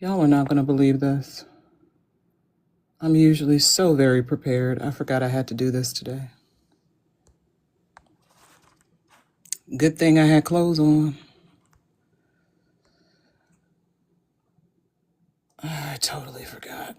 Y'all are not going to believe this. I'm usually so very prepared. I forgot I had to do this today. Good thing I had clothes on. I totally forgot.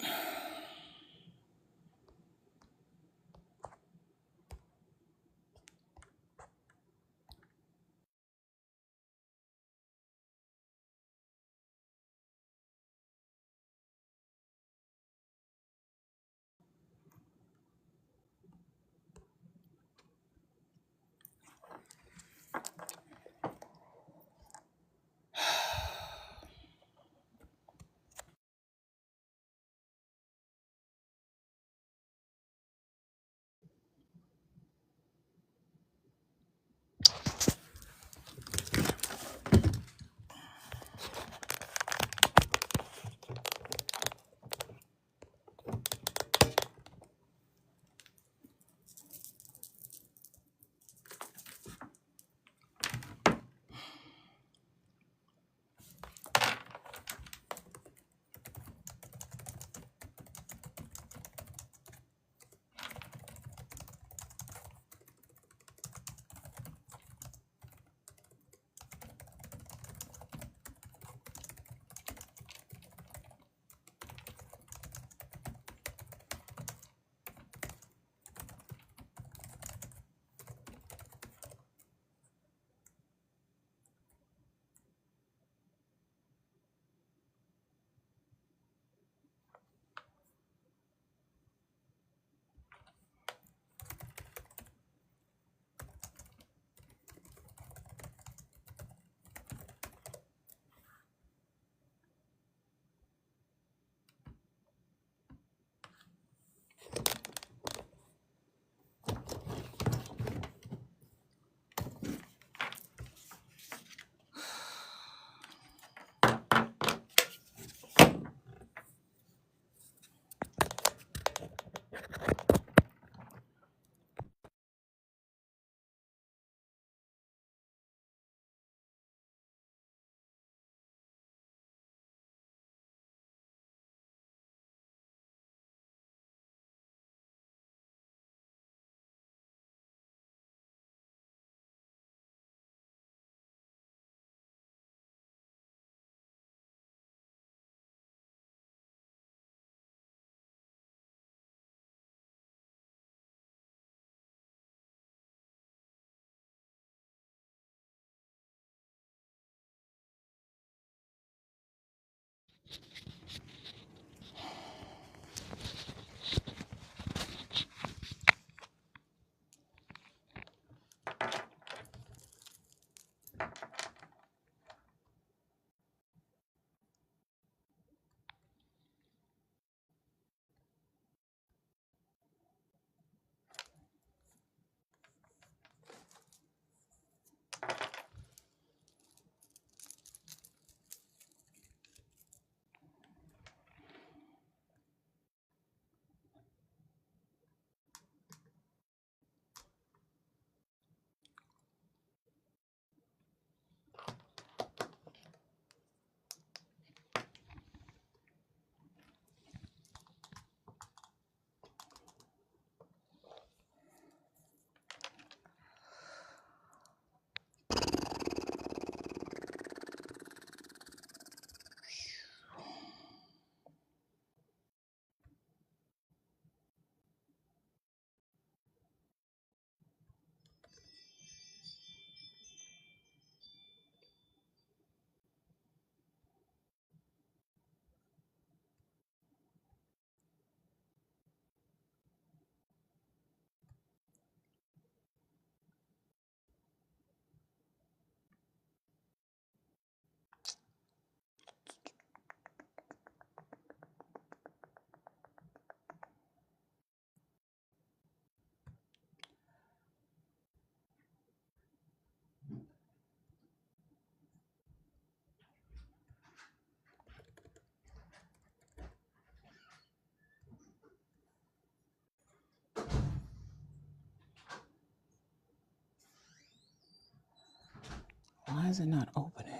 Why is it not opening?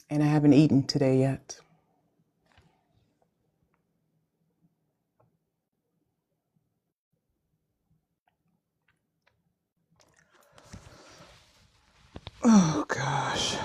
And I haven't eaten today yet. Oh, gosh.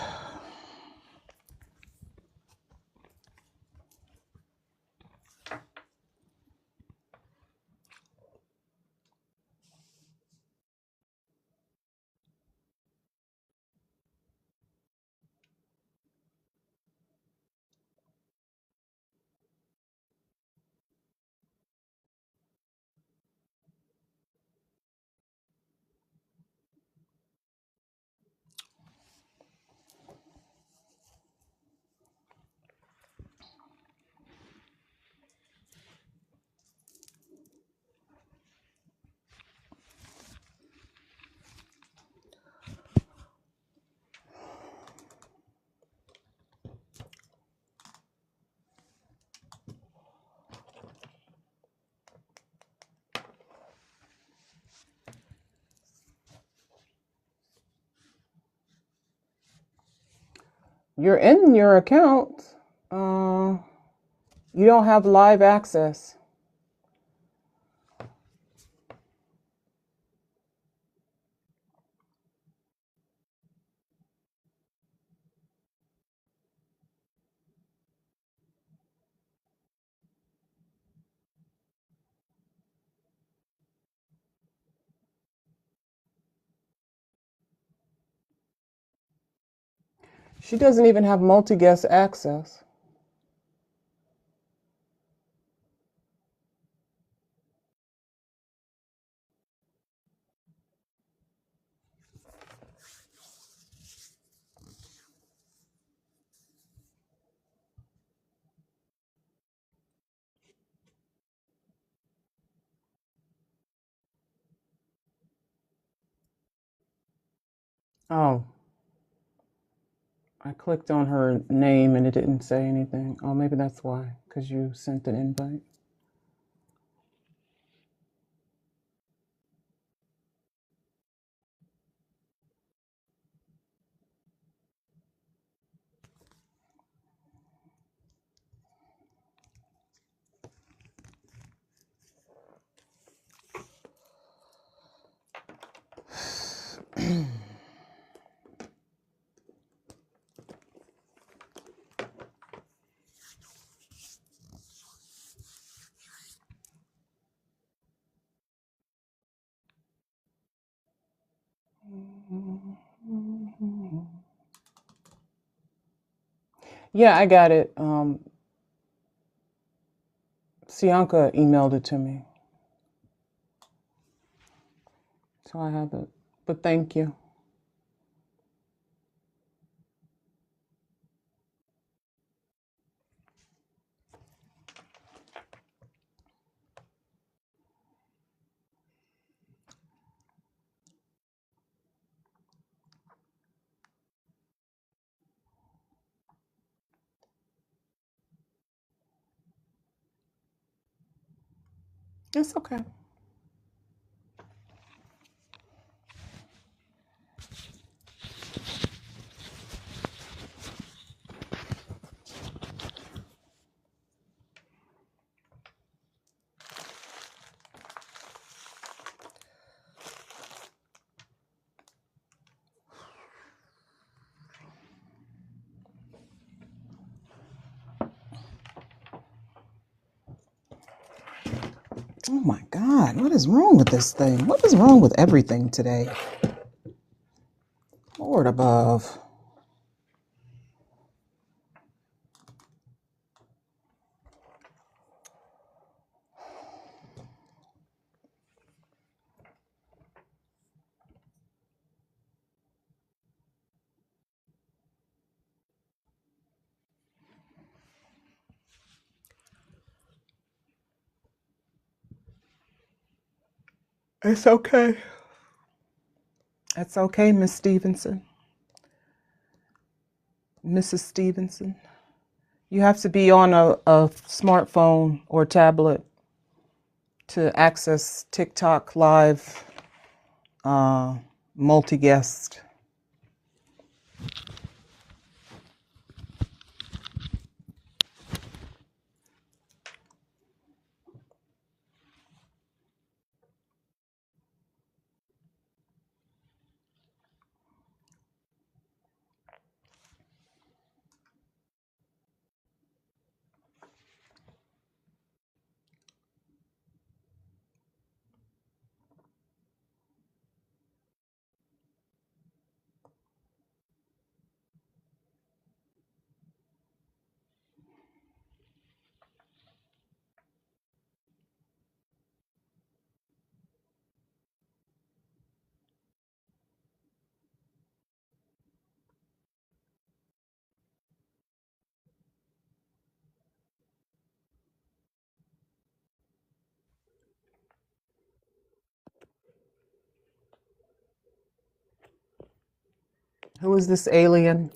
You're in your account. You don't have live access. She doesn't even have multi-guest access. Oh, I clicked on her name and it didn't say anything. Oh, maybe that's why, because you sent an invite. Yeah, I got it. Sianka emailed it to me. So I have it. But thank you. It's okay. Oh my God, what is wrong with this thing? What is wrong with everything today? Lord above. It's okay. It's okay, Miss Stevenson. Mrs. Stevenson. You have to be on a smartphone or tablet to access TikTok live multi-guest. Who is this alien?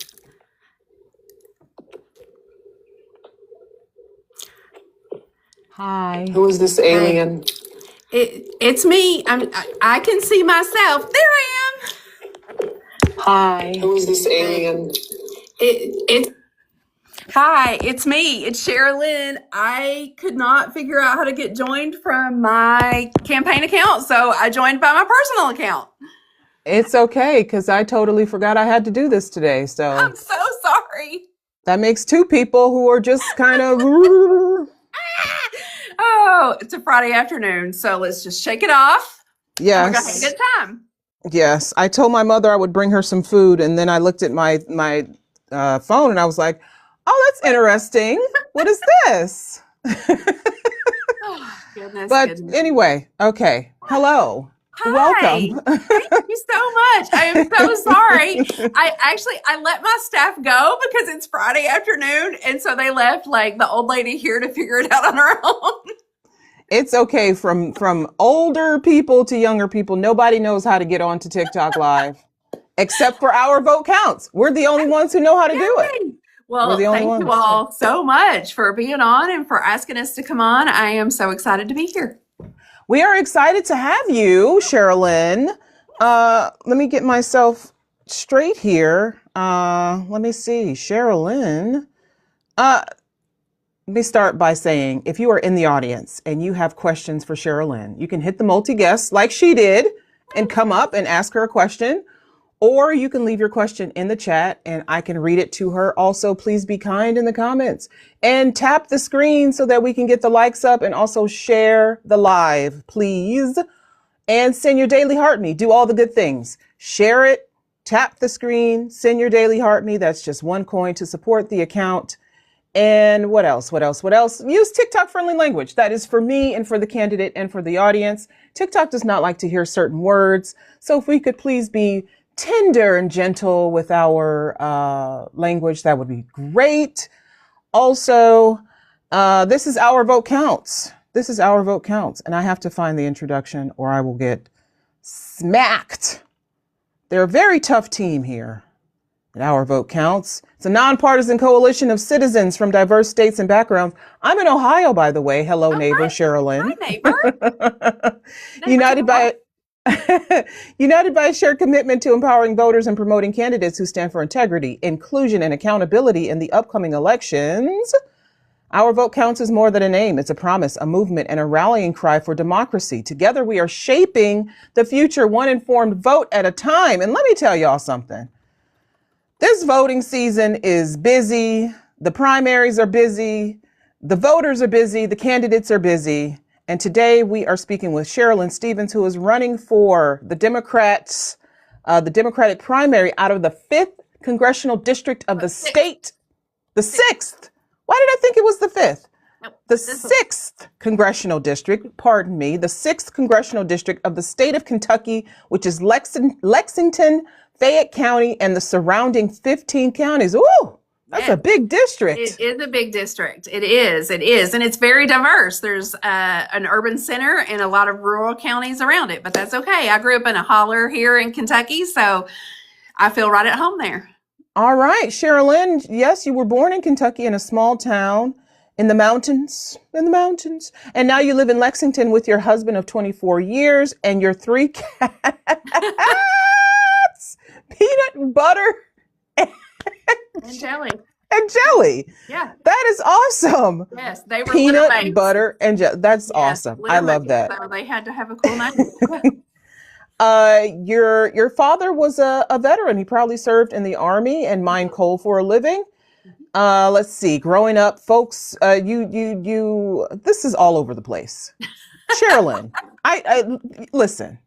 Hi. Who is this alien? It's me. I can see myself. There I am. Hi. Who is this alien? Hi, it's me. It's Cherlynn. I could not figure out how to get joined from my campaign account, so I joined by my personal account. It's okay, because I totally forgot I had to do this today. So I'm so sorry. that makes two people who are just kind of. Oh, it's a Friday afternoon, so let's just shake it off. Yes. We're gonna have a good time. Yes. I told my mother I would bring her some food, and then I looked at my phone and I was like, oh, that's interesting. What is this? Oh, goodness. But anyway, okay. Hello. Hi. Welcome. Thank you so much. I am so sorry. I let my staff go because it's Friday afternoon, and so they left like the old lady here to figure it out on her own. It's okay. From older people to younger people, nobody knows how to get onto TikTok Live, except for Our Vote Counts. We're the only ones who know how to do it. Well, thank you all so much for being on and for asking us to come on. I am so excited to be here. We are excited to have you, Cherlynn. Let me get myself straight here. Let me see, Cherlynn. Let me start by saying, if you are in the audience and you have questions for Cherlynn, you can hit the multi-guest like she did and come up and ask her a question. Or you can leave your question in the chat and I can read it to her. Also, please be kind in the comments and tap the screen so that we can get the likes up, and also share the live, please. And send your daily heart me. Do all the good things. Share it, tap the screen, send your daily heart me. That's just $1 to support the account. And what else? Use TikTok friendly language. That is for me and for the candidate and for the audience. TikTok does not like to hear certain words. So if we could please be tender and gentle with our language, that would be great. Also, this is Our Vote Counts. This is Our Vote Counts. And I have to find the introduction or I will get smacked. They're a very tough team here at Our Vote Counts. It's a nonpartisan coalition of citizens from diverse states and backgrounds. I'm in Ohio, by the way. Hello, neighbor, Cherlynn. Hi, neighbor. United by a shared commitment to empowering voters and promoting candidates who stand for integrity, inclusion, and accountability in the upcoming elections. Our Vote Counts is more than a name. It's a promise, a movement, and a rallying cry for democracy. Together, we are shaping the future one informed vote at a time. And let me tell y'all something. This voting season is busy. The primaries are busy. The voters are busy. The candidates are busy. And today we are speaking with Cherlynn Stevenson, who is running for the Democrats, the Democratic primary out of the 5th Congressional District of the state. The 6th. Why did I think it was the 5th? The 6th Congressional District, pardon me, the 6th Congressional District of the state of Kentucky, which is Lexington, Fayette County, and the surrounding 15 counties. Ooh! That's a big district. It is a big district. It is. And it's very diverse. There's an urban center and a lot of rural counties around it, but that's okay. I grew up in a holler here in Kentucky, so I feel right at home there. All right, Cherlynn. Yes, you were born in Kentucky in a small town in the mountains. And now you live in Lexington with your husband of 24 years and your 3 cats. Peanut butter and jelly. Yeah. That is awesome. Yes, they were peanut butter and jelly. That's awesome. I love that. So they had to have a cool name. Your father was a veteran. He probably served in the Army and mined coal for a living. Let's see. Growing up, folks, this is all over the place. Cherlynn, I listen.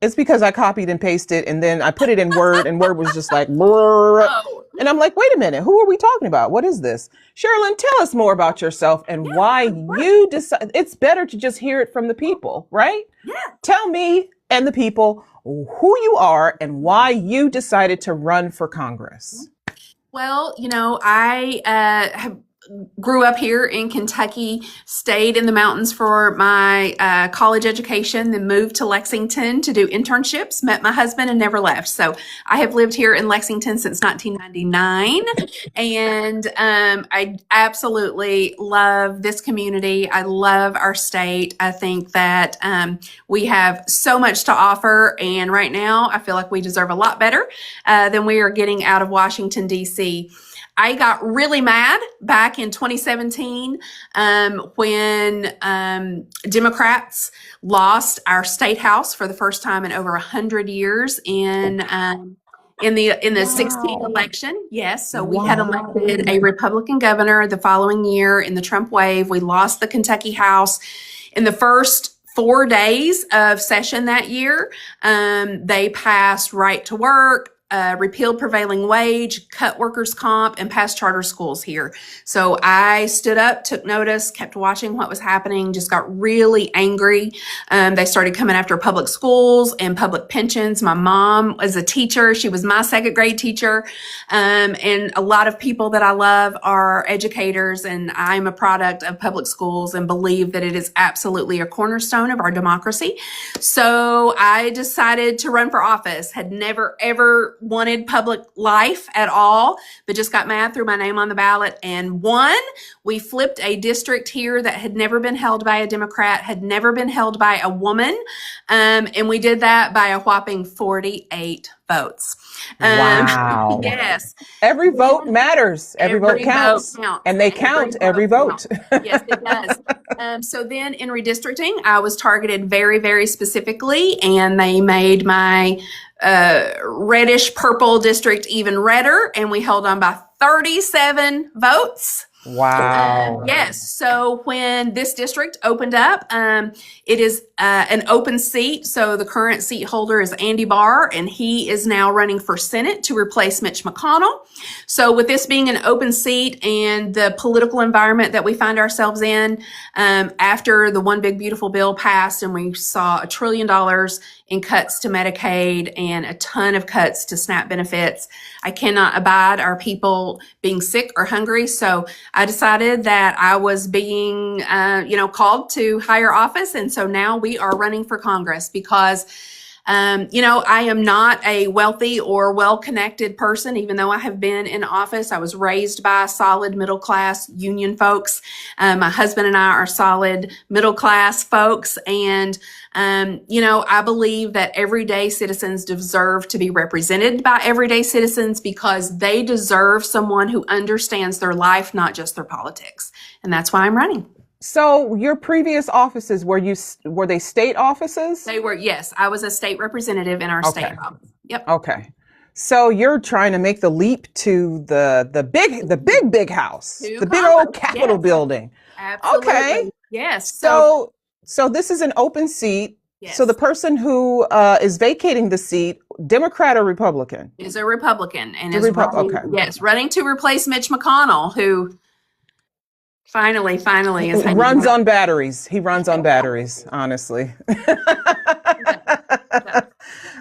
It's because I copied and pasted and then I put it in Word and Word was just like, and I'm like, wait a minute, who are we talking about? What is this? Cherlynn, tell us more about yourself and why you decide. It's better to just hear it from the people, right? Yeah. Tell me and the people who you are and why you decided to run for Congress. Well, I have grew up here in Kentucky, stayed in the mountains for my college education, then moved to Lexington to do internships, met my husband, and never left. So I have lived here in Lexington since 1999, and I absolutely love this community. I love our state. I think that we have so much to offer, and right now I feel like we deserve a lot better than we are getting out of Washington, D.C. I got really mad back in 2017 when Democrats lost our state house for the first time in over 100 years in the 16 election. Yes, so we had elected a Republican governor the following year in the Trump wave. We lost the Kentucky House in the first 4 days of session that year. They passed right to work, repealed prevailing wage, cut workers' comp, and passed charter schools here. So I stood up, took notice, kept watching what was happening, just got really angry. They started coming after public schools and public pensions. My mom was a teacher. She was my second grade teacher. And a lot of people that I love are educators, and I'm a product of public schools and believe that it is absolutely a cornerstone of our democracy. So I decided to run for office. Had never, ever wanted public life at all, but just got mad, threw my name on the ballot and won. We flipped a district here that had never been held by a Democrat, had never been held by a woman. And we did that by a whopping 48 votes. Wow. Yes. Every vote matters. Every vote counts. And they count every vote. Yes, it does. So then in redistricting, I was targeted very, very specifically, and they made my reddish purple district even redder, and we held on by 37 votes. Wow. Yes. So when this district opened up, it is an open seat. So the current seat holder is Andy Barr, and he is now running for Senate to replace Mitch McConnell. So with this being an open seat and the political environment that we find ourselves in, after the One Big Beautiful Bill passed and we saw $1 trillion in cuts to Medicaid and a ton of cuts to SNAP benefits, I cannot abide our people being sick or hungry. So I decided that I was being, called to higher office. And so now we are running for Congress because, I am not a wealthy or well-connected person, even though I have been in office. I was raised by solid middle-class union folks. My husband and I are solid middle-class folks. And, I believe that everyday citizens deserve to be represented by everyday citizens because they deserve someone who understands their life, not just their politics. And that's why I'm running. So your previous offices, were they state offices? They were, yes. I was a state representative in our state office. Yep. Okay. So you're trying to make the leap to the big house, the big old Capitol building. Absolutely. Okay. Yes. So this is an open seat. Yes. So the person who is vacating the seat, Democrat or Republican? Is a Republican and is running to replace Mitch McConnell, who finally is runs on batteries. He runs on batteries, honestly.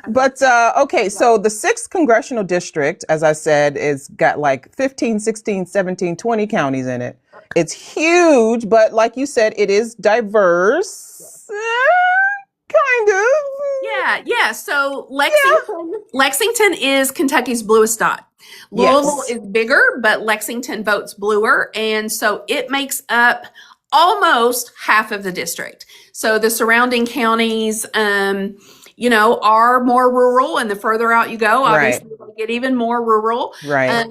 But okay, so the 6th congressional district, as I said, is got like 15, 16, 17, 20 counties in it. It's huge, but like you said, it is diverse. Kind of. Yeah. So Lexington is Kentucky's bluest dot. Louisville is bigger, but Lexington votes bluer. And so it makes up almost half of the district. So the surrounding counties, are more rural, and the further out you go, obviously they get even more rural. Right.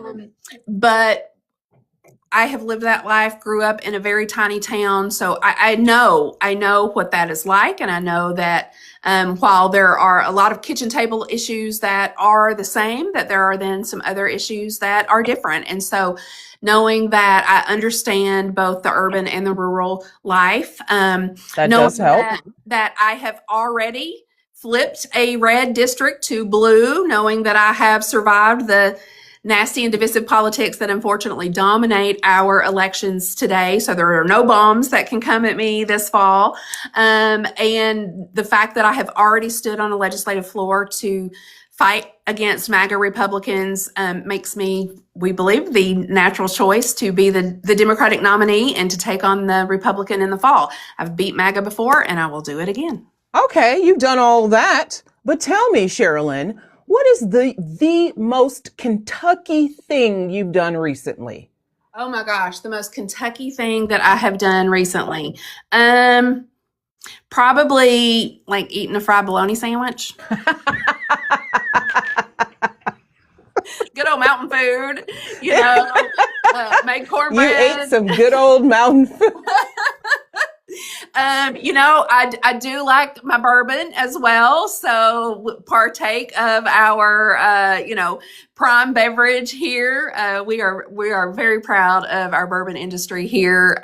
But I have lived that life, grew up in a very tiny town. So I know what that is like. And I know that while there are a lot of kitchen table issues that are the same, that there are then some other issues that are different. And so knowing that I understand both the urban and the rural life, that does help. That I have already flipped a red district to blue, knowing that I have survived the nasty and divisive politics that unfortunately dominate our elections today. So there are no bombs that can come at me this fall. And the fact that I have already stood on a legislative floor to fight against MAGA Republicans makes me, we believe, the natural choice to be the Democratic nominee and to take on the Republican in the fall. I've beat MAGA before, and I will do it again. Okay, you've done all that. But tell me, Cherlynn, what is the most Kentucky thing you've done recently? Oh my gosh, the most Kentucky thing that I have done recently. Probably like eating a fried bologna sandwich. Good old mountain food, made cornbread. You ate some good old mountain food. I do like my bourbon as well. So partake of our, prime beverage here. We are very proud of our bourbon industry here.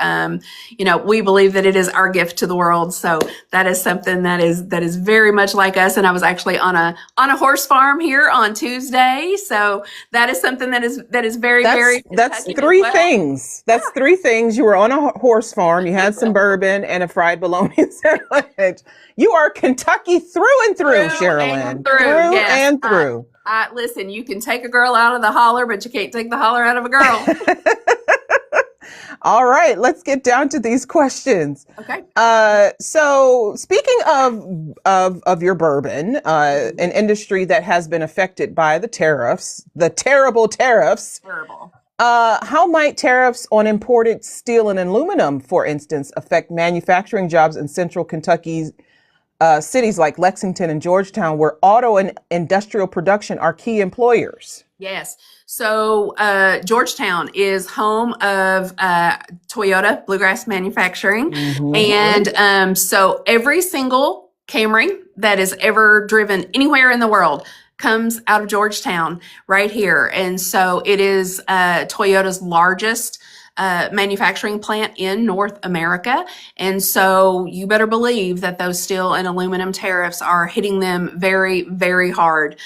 We believe that it is our gift to the world. So that is something that is very much like us. And I was actually on a horse farm here on Tuesday. So that is something that is very, very. That's three things. That's three things. You were on a horse farm. You had some bourbon and a fried bologna sandwich. You are Kentucky through and through, Cherlynn. Through and through. Listen, you can take a girl out of the holler, but you can't take the holler out of a girl. All right, let's get down to these questions. Okay. So speaking of your bourbon, an industry that has been affected by the tariffs, the terrible tariffs. Terrible. How might tariffs on imported steel and aluminum, for instance, affect manufacturing jobs in central Kentucky's cities like Lexington and Georgetown, where auto and industrial production are key employers? Yes. So Georgetown is home of Toyota Bluegrass Manufacturing. Mm-hmm. And so every single Camry that is ever driven anywhere in the world comes out of Georgetown right here. And so it is Toyota's largest manufacturing plant in North America. And so you better believe that those steel and aluminum tariffs are hitting them very, very hard.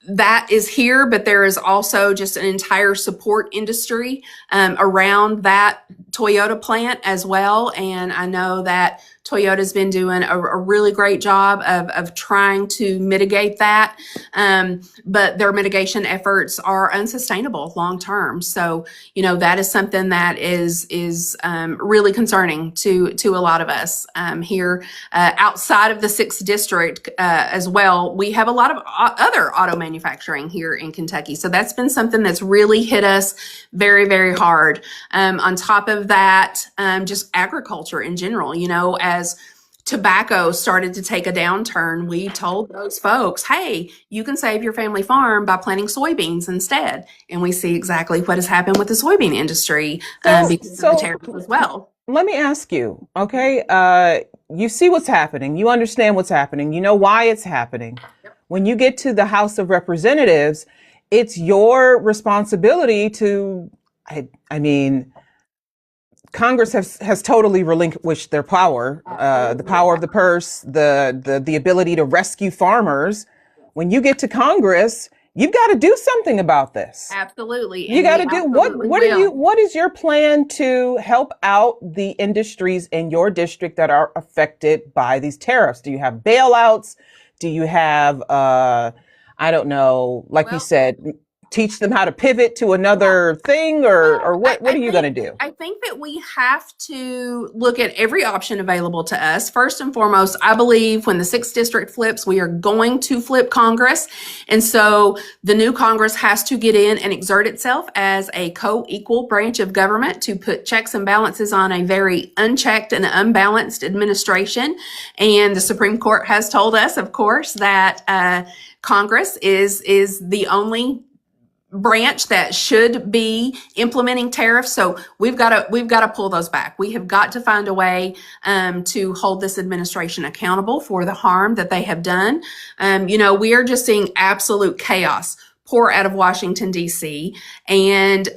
That is here, but there is also just an entire support industry around that Toyota plant as well. And I know that Toyota's been doing a really great job of trying to mitigate that. But their mitigation efforts are unsustainable long term. So, that is something that is really concerning to a lot of us here outside of the 6th district as well. We have a lot of other auto manufacturing here in Kentucky. So that's been something that's really hit us very, very hard. On top of that, just agriculture in general, as tobacco started to take a downturn, we told those folks, hey, you can save your family farm by planting soybeans instead. And we see exactly what has happened with the soybean industry because of the tariffs as well. Let me ask you, okay, you see what's happening. You understand what's happening. You know why it's happening. Yep. When you get to the House of Representatives, it's your responsibility to, I mean, Congress has totally relinquished their power, the power of the purse, the ability to rescue farmers. When you get to Congress, you've got to do something about this. Absolutely. You got to do what is your plan to help out the industries in your district that are affected by these tariffs? Do you have bailouts? Do you have, I don't know, you said, teach them how to pivot to another thing, or what are you going to do? I think that we have to look at every option available to us. First and foremost, I believe when the 6th district flips, we are going to flip Congress. And so the new Congress has to get in and exert itself as a co-equal branch of government to put checks and balances on a very unchecked and unbalanced administration. And the Supreme Court has told us, of course, that Congress is the only branch that should be implementing tariffs. So we've got to pull those back. We have got to find a way to hold this administration accountable for the harm that they have done. We are just seeing absolute chaos pour out of Washington, D.C. And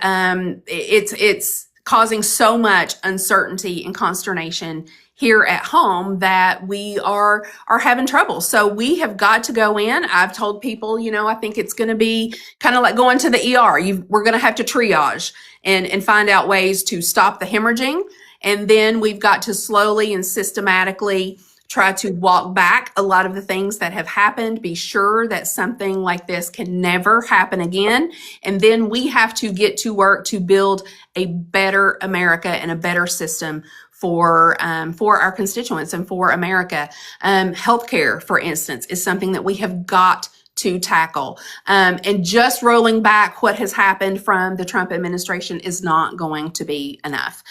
it's causing so much uncertainty and consternation here at home that we are having trouble. So we have got to go in. I've told people, I think it's going to be kind of like going to the ER. We're going to have to triage and find out ways to stop the hemorrhaging. And then we've got to slowly and systematically try to walk back a lot of the things that have happened, be sure that something like this can never happen again. And then we have to get to work to build a better America and a better system for our constituents and for America. Healthcare, for instance, is something that we have got to tackle. And just rolling back what has happened from the Trump administration is not going to be enough.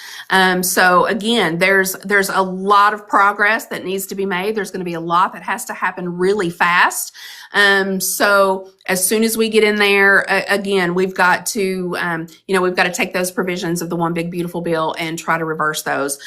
So again, there's a lot of progress that needs to be made. There's going to be a lot that has to happen really fast. So as soon as we get in there, again, we've got to, we've got to take those provisions of the One Big Beautiful Bill and try to reverse those.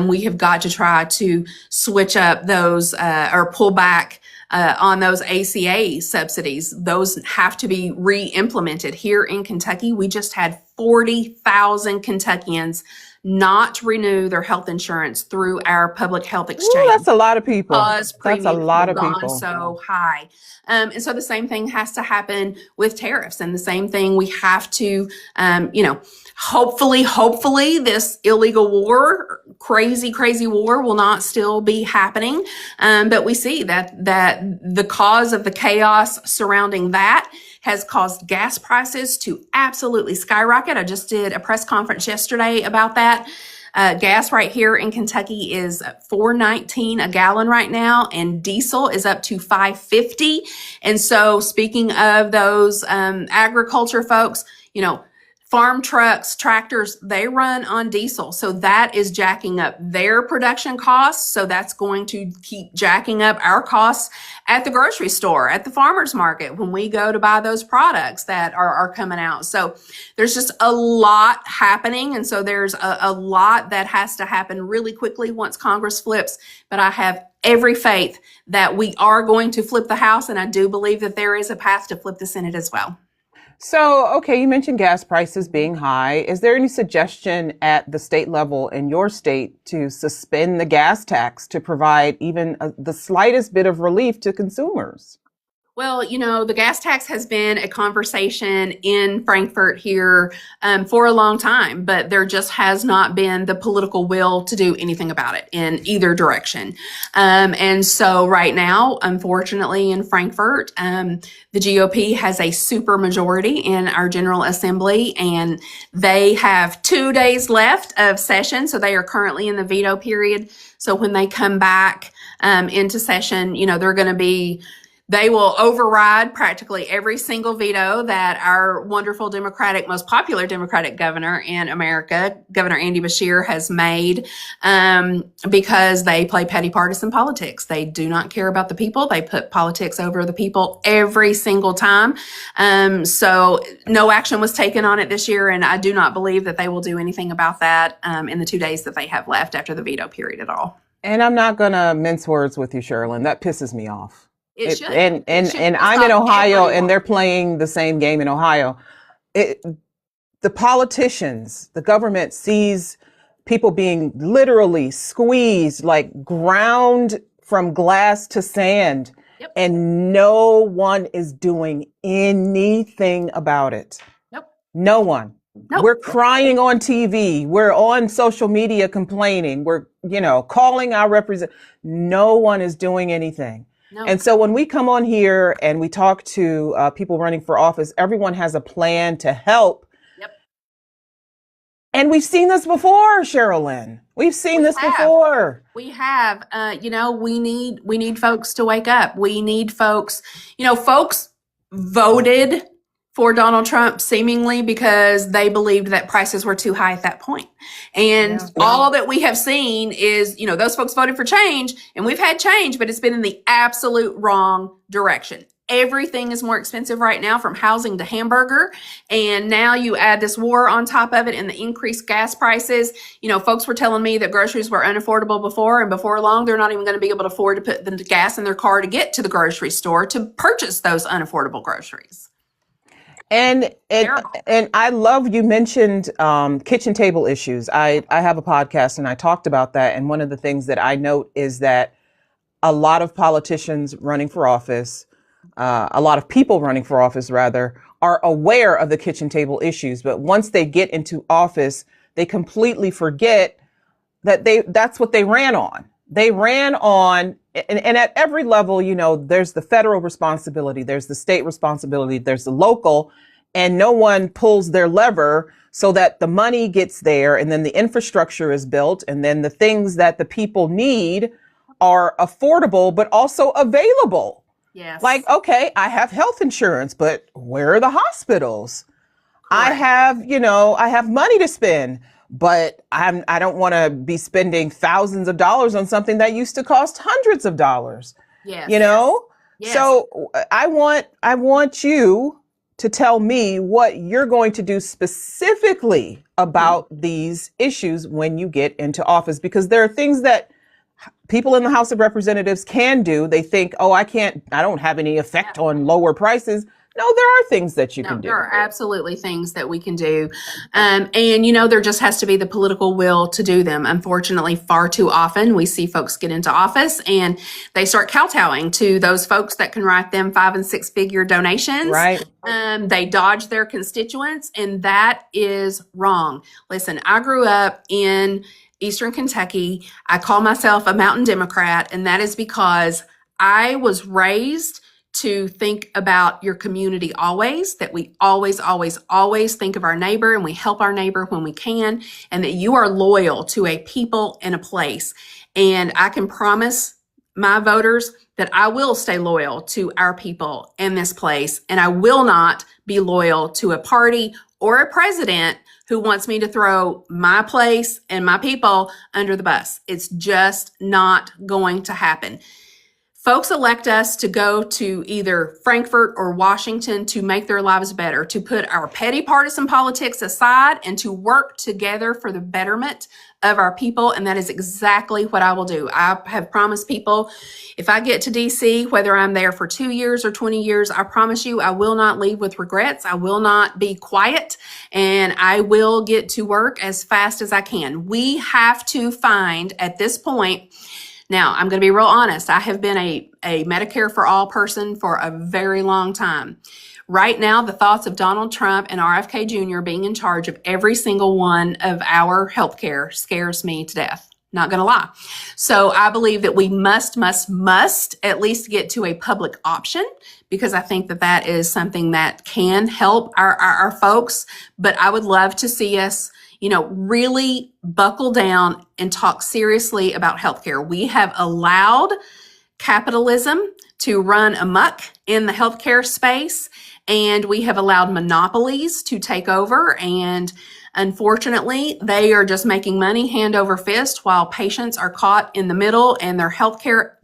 We have got to try to switch up those or pull back on those ACA subsidies. Those have to be re-implemented. Here in Kentucky, we just had 40,000 Kentuckians not renew their health insurance through our public health exchange. Ooh, that's a lot of people. That's a lot of people. So high. And so the same thing has to happen with tariffs, and the same thing we have to, hopefully this illegal war, crazy war will not still be happening. But we see that the cause of the chaos surrounding that has caused gas prices to absolutely skyrocket. I just did a press conference yesterday about that. Gas right here in Kentucky is $4.19 a gallon right now, and diesel is up to $5.50. And so speaking of those agriculture folks, farm trucks, tractors, they run on diesel. So that is jacking up their production costs. So that's going to keep jacking up our costs at the grocery store, at the farmer's market, when we go to buy those products that are coming out. So there's just a lot happening. And so there's a lot that has to happen really quickly once Congress flips. But I have every faith that we are going to flip the House. And I do believe that there is a path to flip the Senate as well. So, okay, you mentioned gas prices being high. Is there any suggestion at the state level in your state to suspend the gas tax to provide even the slightest bit of relief to consumers? Well, the gas tax has been a conversation in Frankfurt here for a long time, but there just has not been the political will to do anything about it in either direction. And so right now, unfortunately, in Frankfurt, the GOP has a super majority in our General Assembly, and they have 2 days left of session. So they are currently in the veto period. So when they come back into session, they will override practically every single veto that our wonderful most popular Democratic governor in America, Governor Andy Beshear, has made because they play petty partisan politics. They do not care about the people. They put politics over the people every single time. So no action was taken on it this year, and I do not believe that they will do anything about that in the 2 days that they have left after the veto period at all. And I'm not going to mince words with you, Cherlynn. That pisses me off. It should. And I'm in Ohio, and they're playing the same game in Ohio. The politicians, the government sees people being literally squeezed, like ground from glass to sand, and no one is doing anything about it. Nope. No one. Nope. We're crying on TV. We're on social media complaining. We're, calling our representatives. No one is doing anything. No. And so when we come on here and we talk to people running for office, everyone has a plan to help. Yep. And we've seen this before, Cherlynn. We've seen this before. We have. We need folks to wake up. We need folks. Folks voted for Donald Trump seemingly because they believed that prices were too high at that point. And all that we have seen is, those folks voted for change, and we've had change, but it's been in the absolute wrong direction. Everything is more expensive right now, from housing to hamburger. And now you add this war on top of it and the increased gas prices. Folks were telling me that groceries were unaffordable before, and before long, they're not even going to be able to afford to put the gas in their car to get to the grocery store to purchase those unaffordable groceries. And I love you mentioned kitchen table issues. I have a podcast and I talked about that. And one of the things that I note is that a lot of politicians running for office, a lot of people running for office, rather, are aware of the kitchen table issues. But once they get into office, they completely forget that that's what they ran on. They ran on, and at every level, there's the federal responsibility, there's the state responsibility, there's the local, and no one pulls their lever so that the money gets there, and then the infrastructure is built, and then the things that the people need are affordable, but also available. Yes. Like, okay, I have health insurance, but where are the hospitals? Correct. I have money to spend, but I don't want to be spending thousands of dollars on something that used to cost hundreds of dollars. Yes. Yes. So I want you to tell me what you're going to do specifically about these issues when you get into office, because there are things that people in the House of Representatives can do. They think, oh, I don't have any effect on lower prices. No, there are things that you can do. There are absolutely things that we can do. And, there just has to be the political will to do them. Unfortunately, far too often we see folks get into office and they start kowtowing to those folks that can write them 5- and 6-figure donations. Right. They dodge their constituents, and that is wrong. Listen, I grew up in Eastern Kentucky. I call myself a mountain Democrat, and that is because I was raised to think about your community always, that we always, always, always think of our neighbor and we help our neighbor when we can, and that you are loyal to a people and a place. And I can promise my voters that I will stay loyal to our people and this place, and I will not be loyal to a party or a president who wants me to throw my place and my people under the bus. It's just not going to happen. Folks elect us to go to either Frankfurt or Washington to make their lives better, to put our petty partisan politics aside and to work together for the betterment of our people. And that is exactly what I will do. I have promised people, if I get to DC, whether I'm there for 2 years or 20 years, I promise you I will not leave with regrets. I will not be quiet, and I will get to work as fast as I can. We have to find at this point. Now, I'm going to be real honest. I have been a Medicare for All person for a very long time. Right now, the thoughts of Donald Trump and RFK Jr. being in charge of every single one of our healthcare scares me to death. Not going to lie. So I believe that we must at least get to a public option, because I think that is something that can help our folks. But I would love to see us really buckle down and talk seriously about healthcare. We have allowed capitalism to run amok in the healthcare space, and we have allowed monopolies to take over. And unfortunately, they are just making money hand over fist while patients are caught in the middle, and their healthcare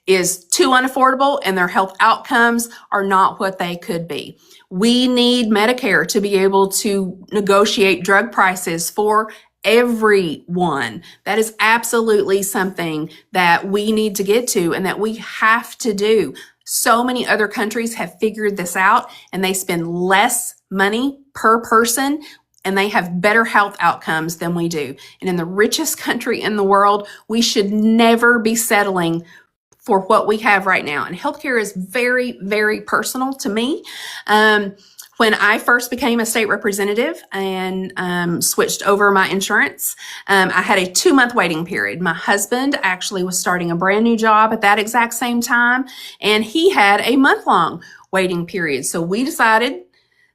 is too unaffordable and their health outcomes are not what they could be. We need Medicare to be able to negotiate drug prices for everyone. That is absolutely something that we need to get to and that we have to do. So many other countries have figured this out, and they spend less money per person and they have better health outcomes than we do. And in the richest country in the world, we should never be settling for what we have right now. And healthcare is very, very personal to me. When I first became a state representative and switched over my insurance, I had a 2-month waiting period. My husband actually was starting a brand new job at that exact same time, and he had a month-long waiting period. So we decided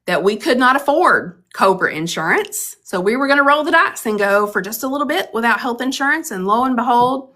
that we could not afford COBRA insurance. So we were going to roll the dice and go for just a little bit without health insurance. And lo and behold,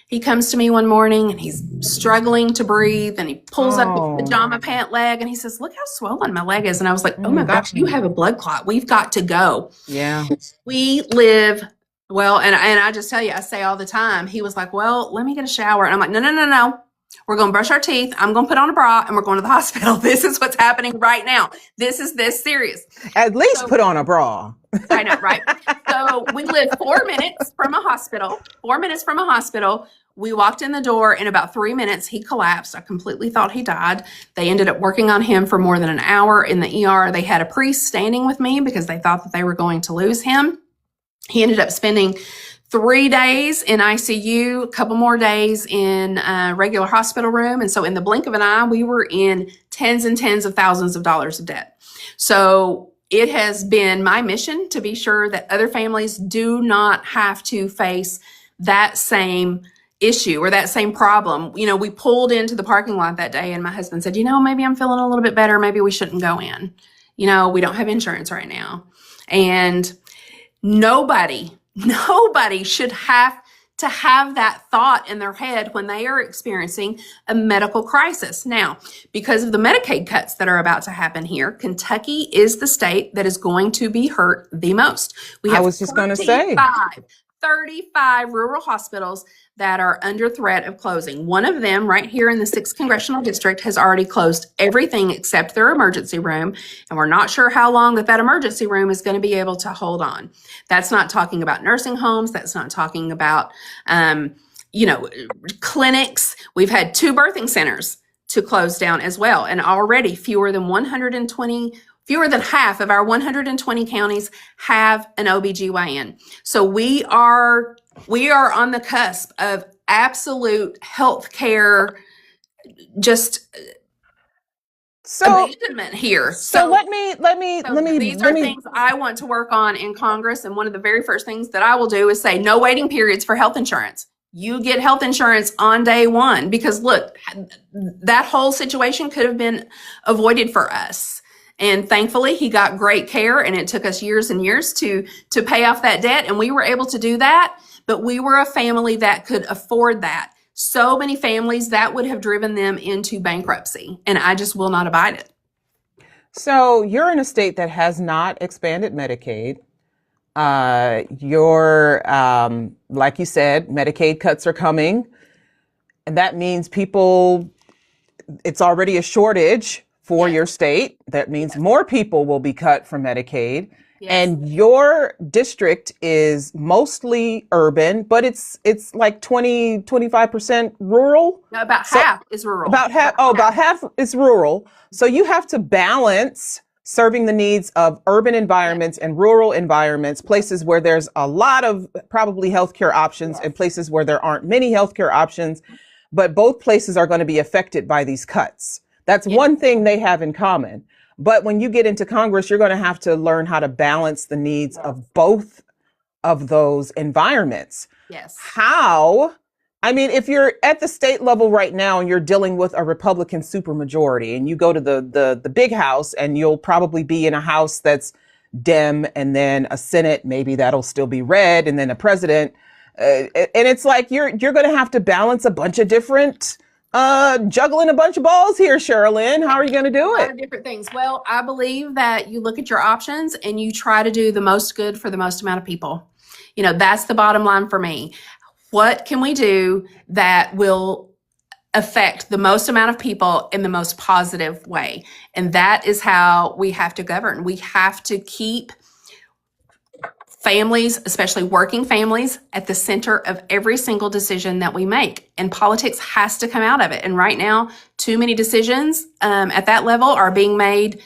he comes to me one morning and he's struggling to breathe, and he pulls up his pajama pant leg and he says, "Look how swollen my leg is." And I was like, "Oh my gosh, you have a blood clot. We've got to go." Yeah. We live well. And I just tell you, I say all the time, he was like, "Well, let me get a shower." And I'm like, no. We're going to brush our teeth. I'm going to put on a bra and we're going to the hospital. This is what's happening right now. This is this serious. At least put on a bra. I know, right? So we live 4 minutes from a hospital. 4 minutes from a hospital. We walked in the door. In about 3 minutes, he collapsed. I completely thought he died. They ended up working on him for more than an hour in the ER. They had a priest standing with me because they thought that they were going to lose him. He ended up spending 3 days in ICU, a couple more days in a regular hospital room. And so in the blink of an eye, we were in tens and tens of thousands of dollars of debt. So it has been my mission to be sure that other families do not have to face that same issue or that same problem. You know, we pulled into the parking lot that day and my husband said, you know, maybe I'm feeling a little bit better. Maybe we shouldn't go in. You know, we don't have insurance right now. And nobody should have to have that thought in their head when they are experiencing a medical crisis. Now, because of the Medicaid cuts that are about to happen here, Kentucky is the state that is going to be hurt the most. We have I was just going to say 35 rural hospitals that are under threat of closing. One of them right here in the 6th Congressional District has already closed everything except their emergency room. And we're not sure how long that emergency room is going to be able to hold on. That's not talking about nursing homes. That's not talking about, clinics. We've had 2 birthing centers to close down as well. And already fewer than half of our 120 counties have an OBGYN. So we are on the cusp of absolute healthcare abandonment here. So let me these are things I want to work on in Congress, and one of the very first things that I will do is say no waiting periods for health insurance. You get health insurance on day one, because look, that whole situation could have been avoided for us. And thankfully, he got great care, and it took us years and years to pay off that debt, and we were able to do that. But we were a family that could afford that. So many families that would have driven them into bankruptcy, and I just will not abide it. So you're in a state that has not expanded Medicaid. Like you said, Medicaid cuts are coming, and that means it's already a shortage for your state. That means more people will be cut from Medicaid. Yes. And your district is mostly urban, but it's like 25% rural. No, about half is rural. About half is rural. So you have to balance serving the needs of urban environments and rural environments, places where there's a lot of probably healthcare options and places where there aren't many healthcare options, but both places are going to be affected by these cuts. That's one thing they have in common. But when you get into Congress, you're going to have to learn how to balance the needs of both of those environments. Yes. How? I mean, if you're at the state level right now and you're dealing with a Republican supermajority and you go to the big house, and you'll probably be in a house that's Dem, and then a Senate, maybe that'll still be red, and then a president. And it's like you're going to have to balance a bunch of different juggling a bunch of balls here, Cherlynn. How are you going to do it? A lot of different things. Well, I believe that you look at your options and you try to do the most good for the most amount of people. You know, that's the bottom line for me. What can we do that will affect the most amount of people in the most positive way? And that is how we have to govern. We have to keep families, especially working families, at the center of every single decision that we make. And politics has to come out of it. And right now, too many decisions at that level are being made,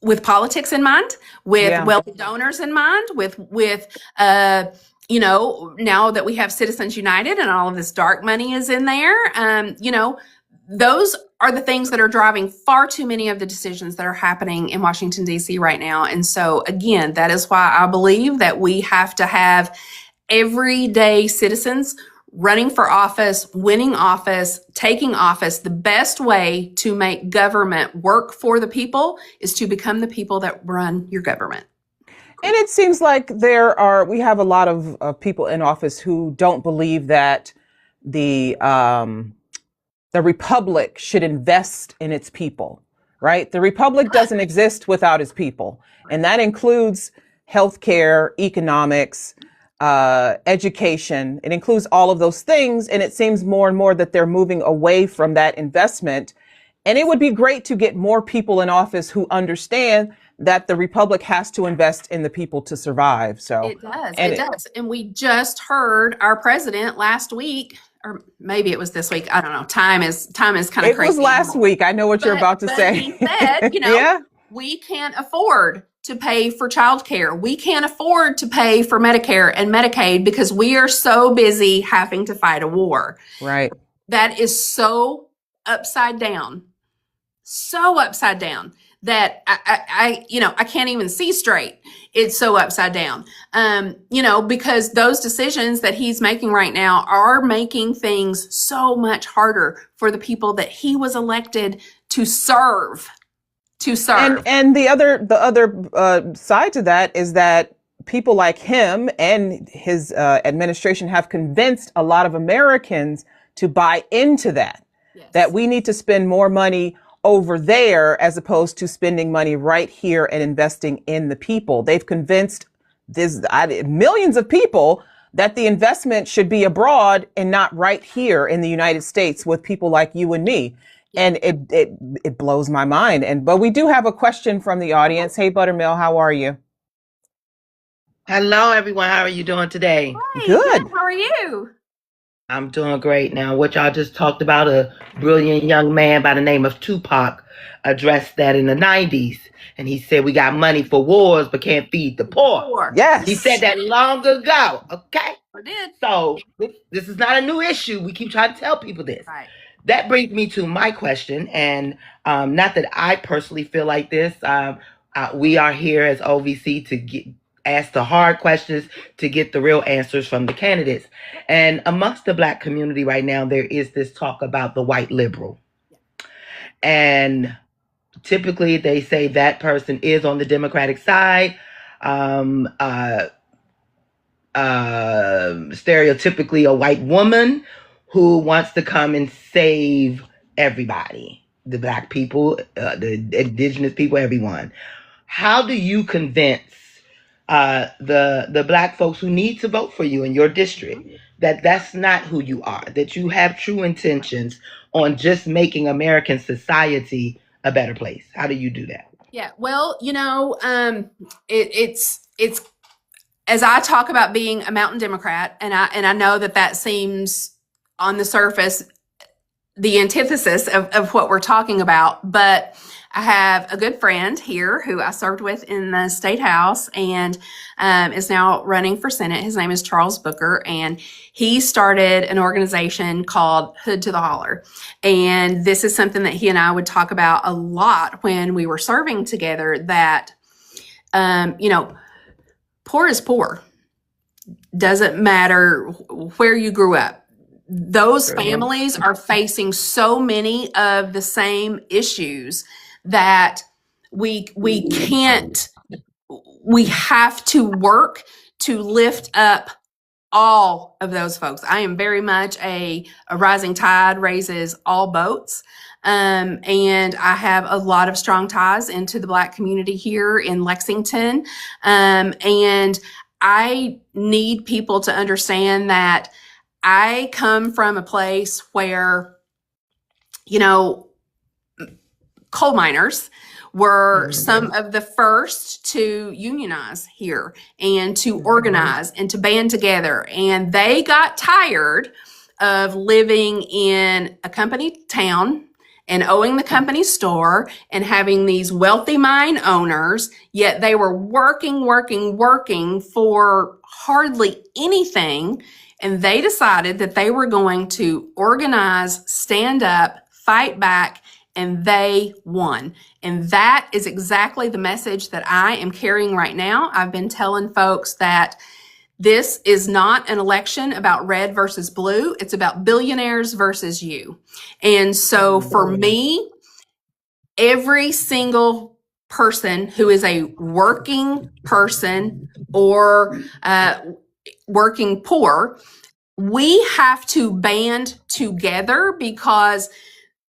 with politics in mind, with wealthy donors in mind, with now that we have Citizens United and all of this dark money is in there, those are the things that are driving far too many of the decisions that are happening in Washington, D.C. right now. And so, again, that is why I believe that we have to have everyday citizens running for office, winning office, taking office. The best way to make government work for the people is to become the people that run your government. And it seems like we have a lot of people in office who don't believe that the republic should invest in its people, right? The republic doesn't exist without its people. And that includes healthcare, economics, education. It includes all of those things. And it seems more and more that they're moving away from that investment. And it would be great to get more people in office who understand that the republic has to invest in the people to survive. So it does. And we just heard our president last week, or maybe it was this week. I don't know. Time is kind of crazy. It was last week. I know what you're about to say. He said, we can't afford to pay for childcare. We can't afford to pay for Medicare and Medicaid because we are so busy having to fight a war. Right. That is so upside down that I can't even see straight. It's so upside down. Because those decisions that he's making right now are making things so much harder for the people that he was elected to serve. And the other side to that is that people like him and his administration have convinced a lot of Americans to buy into that. Yes. That we need to spend more money over there as opposed to spending money right here and investing in the people. They've convinced millions of people that the investment should be abroad and not right here in the United States with people like you and me. And it blows my mind. But we do have a question from the audience. Hey, Buttermill, how are you? Hello, everyone. How are you doing today? Hi, Good. How are you? I'm doing great. Now, what y'all just talked about, a brilliant young man by the name of Tupac addressed that in the 90s. And he said, we got money for wars, but can't feed the poor. Yes. He said that long ago. Okay. I did. So this is not a new issue. We keep trying to tell people this. Right. That brings me to my question. And not that I personally feel like this. We are here as OVC to ask the hard questions to get the real answers from the candidates. And amongst the Black community right now, there is this talk about the white liberal. And typically they say that person is on the Democratic side. Stereotypically a white woman who wants to come and save everybody, the Black people, the indigenous people, everyone. How do you convince the Black folks who need to vote for you in your district that that's not who you are, that you have true intentions on just making American society a better place? How do you do that? Yeah, well, it's as I talk about being a mountain Democrat, and I know that seems on the surface the antithesis of what we're talking about, but I have a good friend here who I served with in the state house and is now running for Senate. His name is Charles Booker, and he started an organization called Hood to the Holler. And this is something that he and I would talk about a lot when we were serving together, that, poor is poor. Doesn't matter where you grew up. Those families are facing so many of the same issues that we have to work to lift up all of those folks. I am very much a rising tide raises all boats. And I have a lot of strong ties into the Black community here in Lexington. And I need people to understand that I come from a place where, coal miners were some of the first to unionize here and to organize and to band together. And they got tired of living in a company town and owing the company store and having these wealthy mine owners, yet they were working for hardly anything. And they decided that they were going to organize, stand up, fight back, and they won. And that is exactly the message that I am carrying right now. I've been telling folks that this is not an election about red versus blue. It's about billionaires versus you. And so for me, every single person who is a working person or working poor, we have to band together, because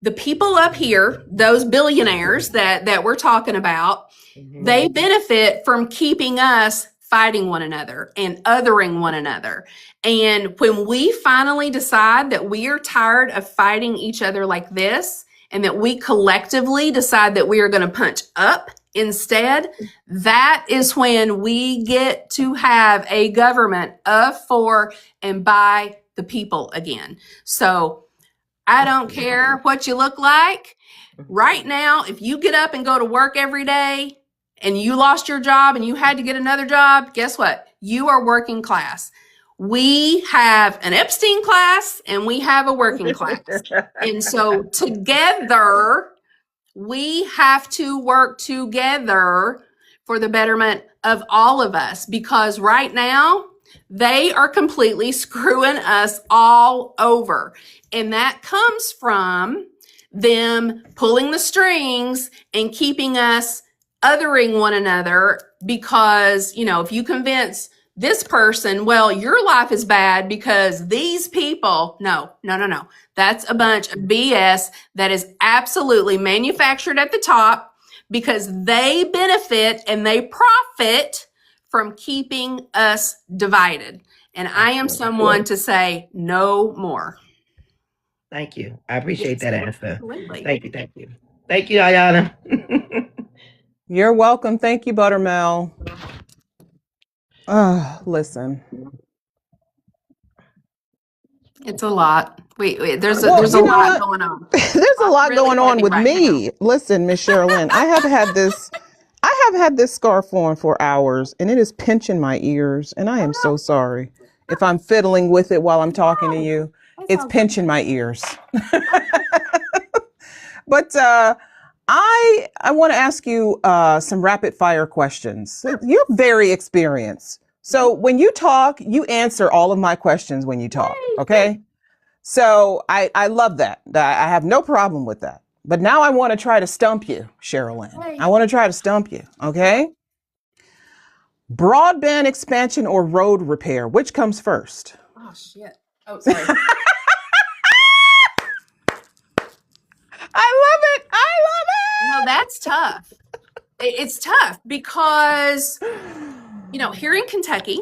the people up here, those billionaires that we're talking about, they benefit from keeping us fighting one another and othering one another. And when we finally decide that we are tired of fighting each other like this, and that we collectively decide that we are going to punch up instead, that is when we get to have a government of, for, and by the people again. So I don't care what you look like. Right now, if you get up and go to work every day and you lost your job and you had to get another job, guess what? You are working class. We have an Epstein class and we have a working class. And so together We have to work together for the betterment of all of us, because right now they are completely screwing us all over. And that comes from them pulling the strings and keeping us othering one another, because, you know, if you convince this person, well, your life is bad because these people, no. That's a bunch of BS that is absolutely manufactured at the top, because they benefit and they profit from keeping us divided. And I am someone to say no more. Thank you. I appreciate that answer. Absolutely. Thank you. Thank you, Ayana. You're welcome. Thank you, Buttermel. Listen. It's a lot. There's a Well, there's a you know lot what? going on. There's a lot really going on heavy with right me. Listen, Miss Cherlynn, I have had this scarf on for hours, and it is pinching my ears, and I am so sorry if I'm fiddling with it while I'm talking to you. It's pinching my ears. But I want to ask you some rapid fire questions. You're very experienced. So when you talk, you answer all of my questions when you talk. Okay. So I love that. I have no problem with that. But now I want to try to stump you, Cherlynn. I want to try to stump you. Okay. Broadband expansion or road repair? Which comes first? Oh, shit. Oh, sorry. I love it. No, that's tough. It's tough because, you know, here in Kentucky,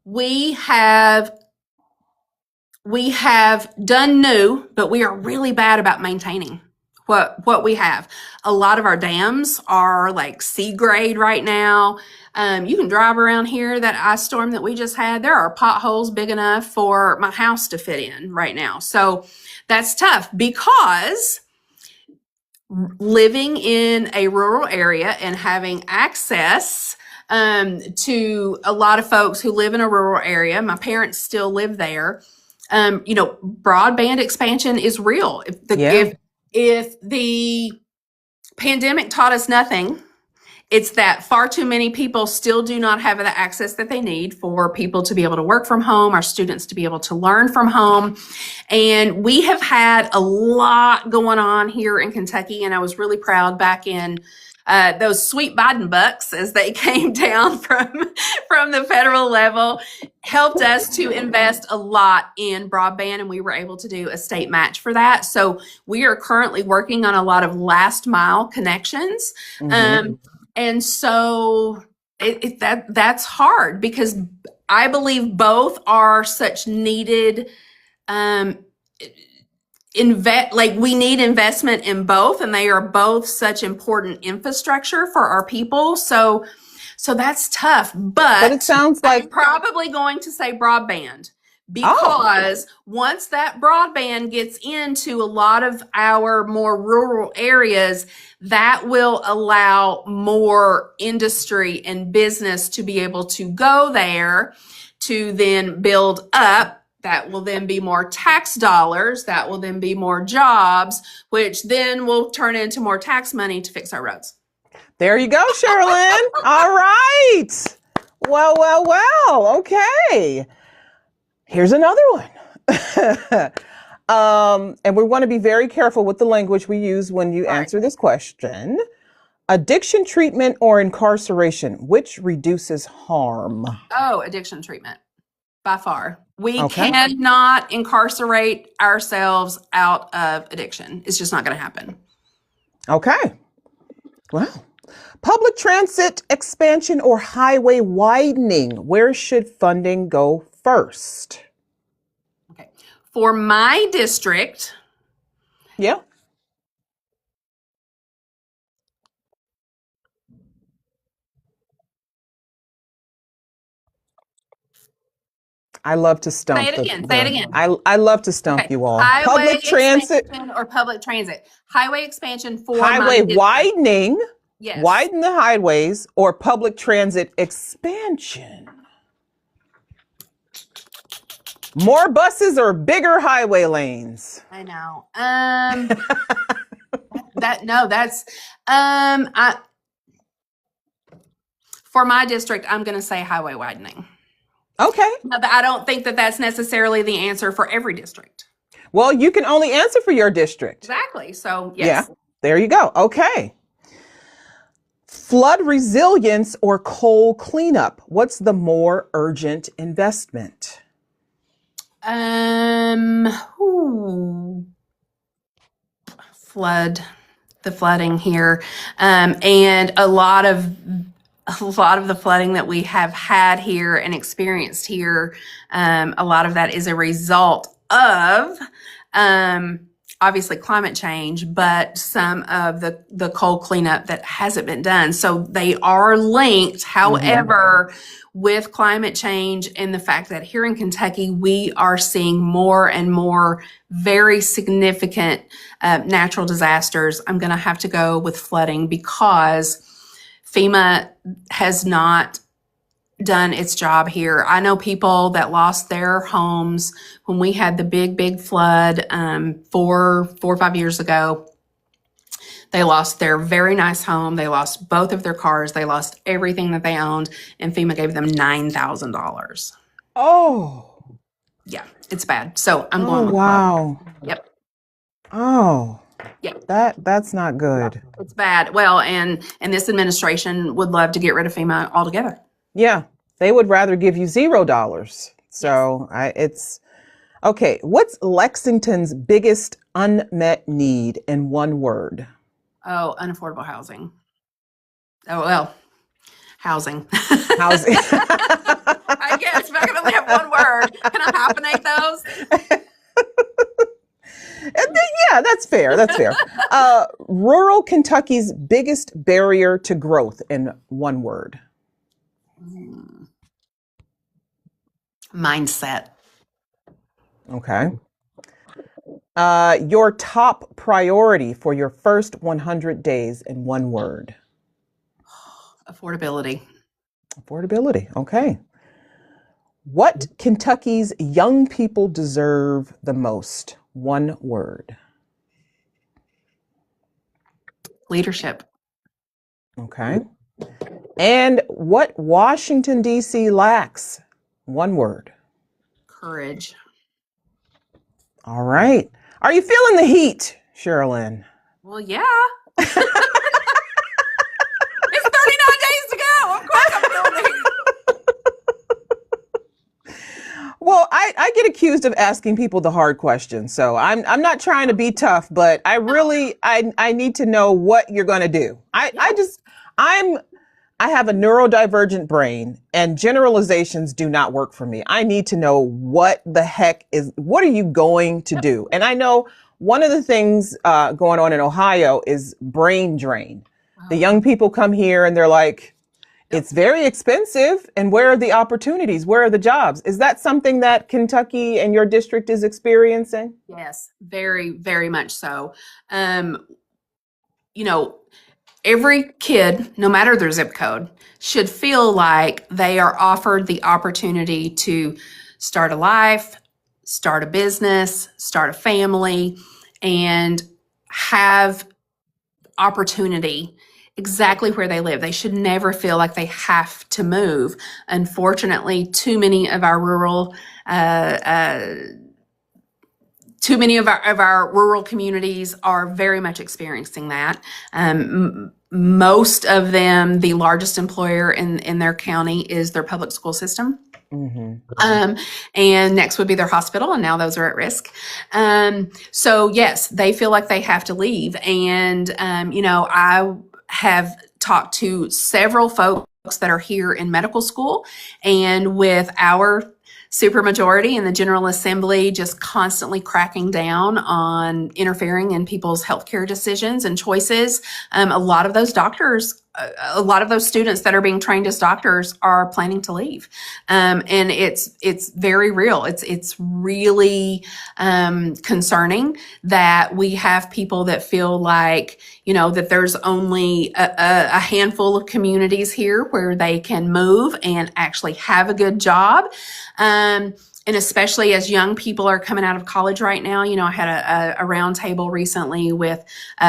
we have done new, but we are really bad about maintaining what we have. A lot of our dams are like C grade right now. You can drive around here, that ice storm that we just had, there are potholes big enough for my house to fit in right now. So that's tough, because living in a rural area and having access to a lot of folks who live in a rural area, my parents still live there. You know, broadband expansion is real. If the pandemic taught us nothing, it's that far too many people still do not have the access that they need for people to be able to work from home, our students to be able to learn from home. And we have had a lot going on here in Kentucky. And I was really proud back in those sweet Biden bucks, as they came down from the federal level, helped us to invest a lot in broadband, and we were able to do a state match for that. So we are currently working on a lot of last mile connections. Mm-hmm. And so that's hard, because I believe both are such needed we need investment in both, and they are both such important infrastructure for our people. So that's tough, but it sounds like I'm probably going to say broadband, because once that broadband gets into a lot of our more rural areas, that will allow more industry and business to be able to go there to then build up. That will then be more tax dollars. That will then be more jobs, which then will turn into more tax money to fix our roads. There you go, Cherlynn. All right. Well. Okay. Here's another one. And we want to be very careful with the language we use when you answer this question. Addiction treatment or incarceration, which reduces harm? Oh, addiction treatment, by far. We cannot incarcerate ourselves out of addiction. It's just not going to happen. Okay. Well, public transit expansion or highway widening, where should funding go first? Okay. For my district. Yeah. I love to stump. Say it again. I love to stump you all. Highway public transit or public transit. Highway expansion for highway widening. Yes. Widen the highways or public transit expansion. More buses or bigger highway lanes? I know. no, that's for my district, I'm going to say highway widening. Okay. But I don't think that that's necessarily the answer for every district. Well, you can only answer for your district. Exactly. So, yes. Yeah. There you go. Okay. Flood resilience or coal cleanup? What's the more urgent investment? The flooding here, and a lot of the flooding that we have had here and experienced here, a lot of that is a result of obviously climate change, but some of the coal cleanup that hasn't been done. So they are linked. However, with climate change and the fact that here in Kentucky, we are seeing more and more very significant natural disasters, I'm going to have to go with flooding because FEMA has not done its job here. I know people that lost their homes when we had the big flood 4 or 5 years ago. They lost their very nice home. They lost both of their cars. They lost everything that they owned, and FEMA gave them $9,000. Oh. Yeah, it's bad. So I'm going with wow. flood. Yep. Oh. Yep. That's not good. It's bad. Well, and this administration would love to get rid of FEMA altogether. Yeah, they would rather give you $0. So it's okay. What's Lexington's biggest unmet need in one word? Oh, unaffordable housing. Oh, well, housing. Housing. I guess if I can only have one word, can I hyphenate those? Yeah, that's fair. That's fair. Rural Kentucky's biggest barrier to growth in one word. Mindset. Okay. Your top priority for your first 100 days in one word. Affordability. Affordability. Okay. What Kentucky's young people deserve the most? One word. Leadership. Okay. And what Washington, D.C. lacks? One word. Courage. All right. Are you feeling the heat, Cherlynn? Well, yeah. It's 39 days to go. Of course I'm feeling the heat. Well, I get accused of asking people the hard questions, so I'm not trying to be tough, but I really I need to know what you're going to do. I have a neurodivergent brain, and generalizations do not work for me. I need to know what are you going to do? And I know one of the things going on in Ohio is brain drain. Wow. The young people come here and they're like, it's very expensive. And where are the opportunities? Where are the jobs? Is that something that Kentucky and your district is experiencing? Yes, very, very much so. Every kid, no matter their zip code, should feel like they are offered the opportunity to start a life, start a business, start a family, and have opportunity exactly where they live. They should never feel like they have to move. Unfortunately, too many of our rural communities are very much experiencing that. Most of them, the largest employer in their county is their public school system. Mm-hmm. And next would be their hospital, and now those are at risk. So yes, they feel like they have to leave. And, I have talked to several folks that are here in medical school, and with our supermajority in the General Assembly just constantly cracking down on interfering in people's healthcare decisions and choices. A lot of those students that are being trained as doctors are planning to leave. And it's very real. It's really concerning that we have people that feel like, that there's only a handful of communities here where they can move and actually have a good job. and especially as young people are coming out of college right now. I had a round table recently with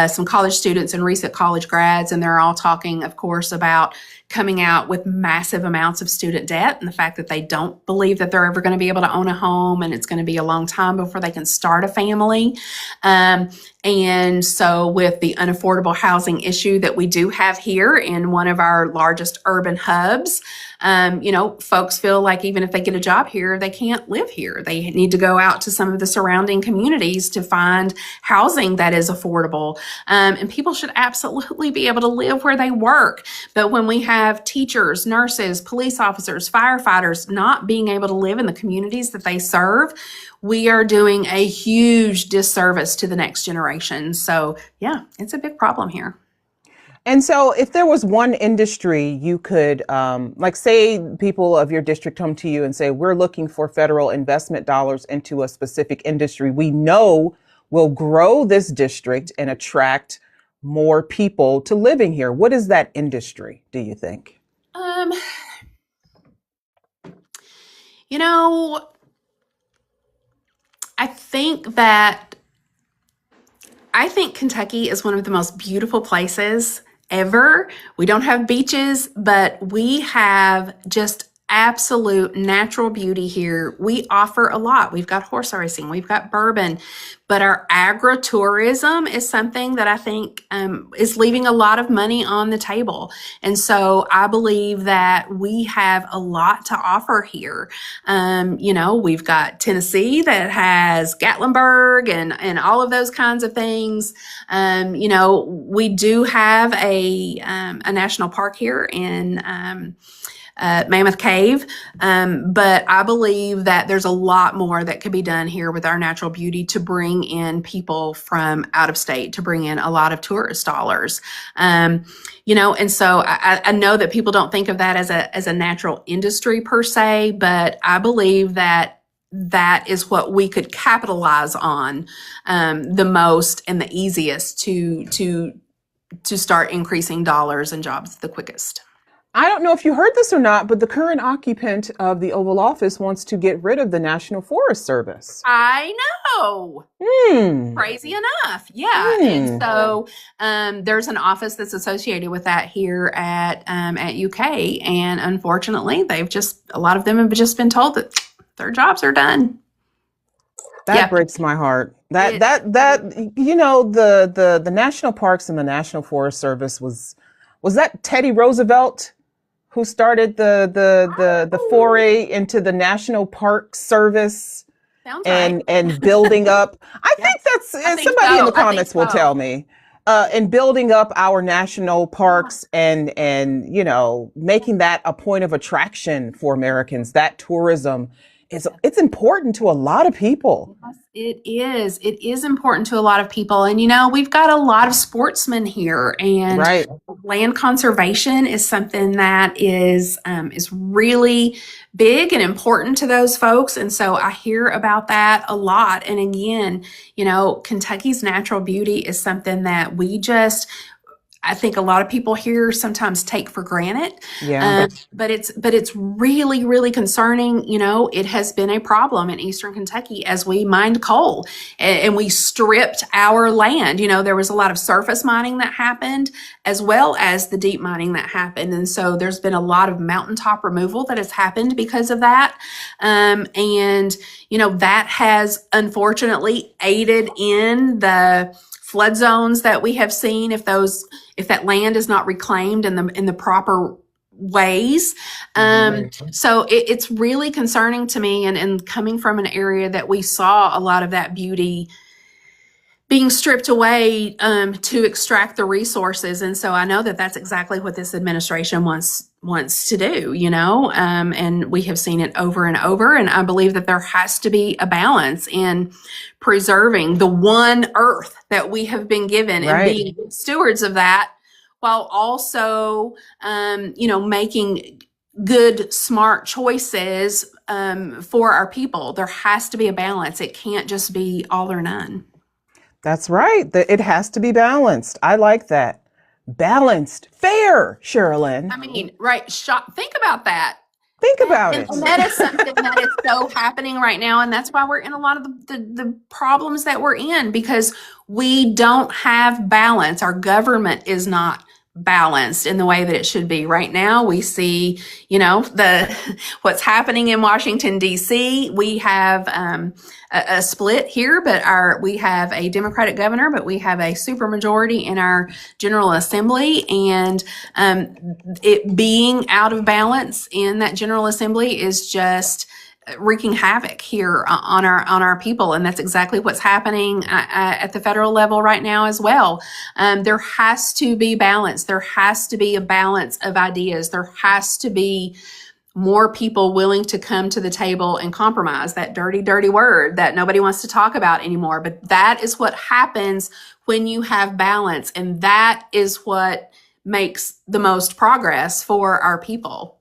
some college students and recent college grads, and they're all talking, of course, about coming out with massive amounts of student debt and the fact that they don't believe that they're ever going to be able to own a home, and it's going to be a long time before they can start a family. And so with the unaffordable housing issue that we do have here in one of our largest urban hubs, folks feel like even if they get a job here, they can't live here. They need to go out to some of the surrounding communities to find housing that is affordable. And people should absolutely be able to live where they work. But when we have teachers, nurses, police officers, firefighters not being able to live in the communities that they serve, we are doing a huge disservice to the next generation. So yeah, it's a big problem here. And so if there was one industry you could, like say people of your district come to you and say, we're looking for federal investment dollars into a specific industry we know will grow this district and attract more people to living here. What is that industry, do you think? I think Kentucky is one of the most beautiful places ever. We don't have beaches, but we have just absolute natural beauty here. We offer a lot. We've got horse racing, we've got bourbon, but our agritourism is something that I think is leaving a lot of money on the table. And so I believe that we have a lot to offer here. We've got Tennessee that has Gatlinburg and all of those kinds of things. We do have a national park here in Mammoth Cave. But I believe that there's a lot more that could be done here with our natural beauty to bring in people from out of state, to bring in a lot of tourist dollars. And so I know that people don't think of that as a natural industry per se, but I believe that is what we could capitalize on the most and the easiest to start increasing dollars and jobs the quickest. I don't know if you heard this or not, but the current occupant of the Oval Office wants to get rid of the National Forest Service. I know. Crazy enough. Yeah. And so there's an office that's associated with that here at UK. And unfortunately, a lot of them have just been told that their jobs are done. That breaks my heart. The national parks and the National Forest Service was that Teddy Roosevelt who started the foray into the National Park Service and building up. I think that's somebody in the comments will tell me. And building up our national parks and making that a point of attraction for Americans. That tourism it's important to a lot of people. Yes, it is. It is important to a lot of people. And, we've got a lot of sportsmen here, and land conservation is something that is really big and important to those folks. And so I hear about that a lot. And again, Kentucky's natural beauty is something that I think a lot of people here sometimes take for granted. Yeah. But it's really, really concerning. It has been a problem in Eastern Kentucky as we mined coal and we stripped our land. There was a lot of surface mining that happened as well as the deep mining that happened. And so there's been a lot of mountaintop removal that has happened because of that. That has unfortunately aided in the flood zones that we have seen if that land is not reclaimed in the proper ways. So it's really concerning to me, and coming from an area that we saw a lot of that beauty being stripped away to extract the resources. And so I know that that's exactly what this administration wants to do, and we have seen it over and over. And I believe that there has to be a balance in preserving the one earth that we have been given and being stewards of that, while also, making good, smart choices for our people. There has to be a balance. It can't just be all or none. That's right. It has to be balanced. I like that. Balanced, fair, Cherlynn. I mean, right. Think about that. Think about it. And that is something that is so happening right now. And that's why we're in a lot of the problems that we're in, because we don't have balance. Our government is not balanced in the way that it should be. Right now, we see, what's happening in Washington, D.C. We have a split here, but we have a Democratic governor, but we have a supermajority in our General Assembly, and it being out of balance in that General Assembly is just wreaking havoc here on our people. And that's exactly what's happening at the federal level right now as well. There has to be balance. There has to be a balance of ideas. There has to be more people willing to come to the table and compromise, that dirty, dirty word that nobody wants to talk about anymore. But that is what happens when you have balance. And that is what makes the most progress for our people.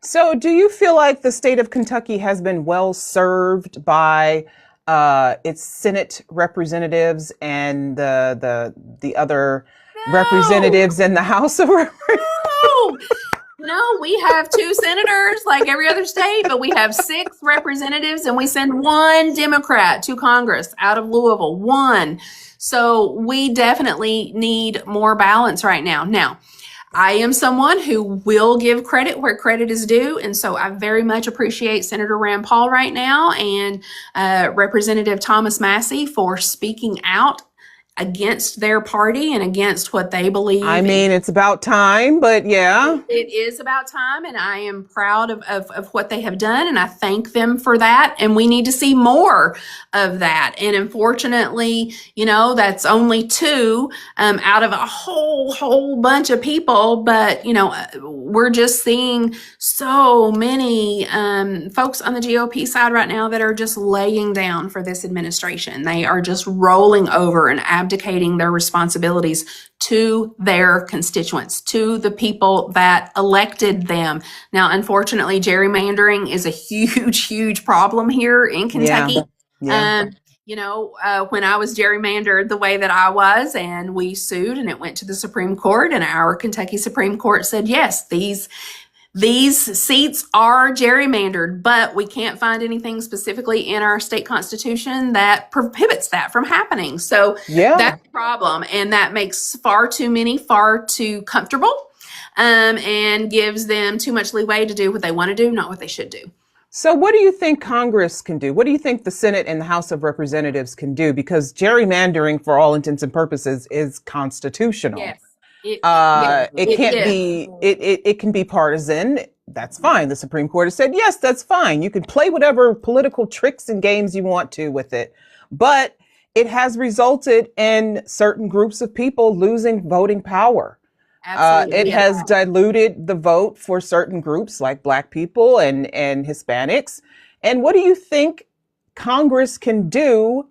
So do you feel like the state of Kentucky has been well served by its Senate representatives and the other representatives in the House of Representatives? No, we have 2 senators like every other state, but we have 6 representatives, and we send 1 Democrat to Congress out of Louisville, 1. So we definitely need more balance right now. Now, I am someone who will give credit where credit is due. And so I very much appreciate Senator Rand Paul right now and Representative Thomas Massey for speaking out against their party and against what they believe. I mean, it's about time, but yeah. It is about time, and I am proud of what they have done, and I thank them for that, and we need to see more of that. And unfortunately, that's only 2 out of a whole bunch of people, but, we're just seeing so many folks on the GOP side right now that are just laying down for this administration. They are just rolling over and abdicating their responsibilities to their constituents, to the people that elected them. Now, unfortunately, gerrymandering is a huge problem here in Kentucky. Yeah. When I was gerrymandered the way that I was, and we sued, and it went to the Supreme Court, and our Kentucky Supreme Court said, yes, these seats are gerrymandered, but we can't find anything specifically in our state constitution that prohibits that from happening. So that's a problem. And that makes far too many far too comfortable, and gives them too much leeway to do what they want to do, not what they should do. So what do you think Congress can do? What do you think the Senate and the House of Representatives can do? Because gerrymandering, for all intents and purposes, is constitutional. Yes. It can be partisan. That's fine. The Supreme Court has said, yes, that's fine. You can play whatever political tricks and games you want to with it. But it has resulted in certain groups of people losing voting power. Absolutely. It has diluted the vote for certain groups like Black people and Hispanics. And what do you think Congress can do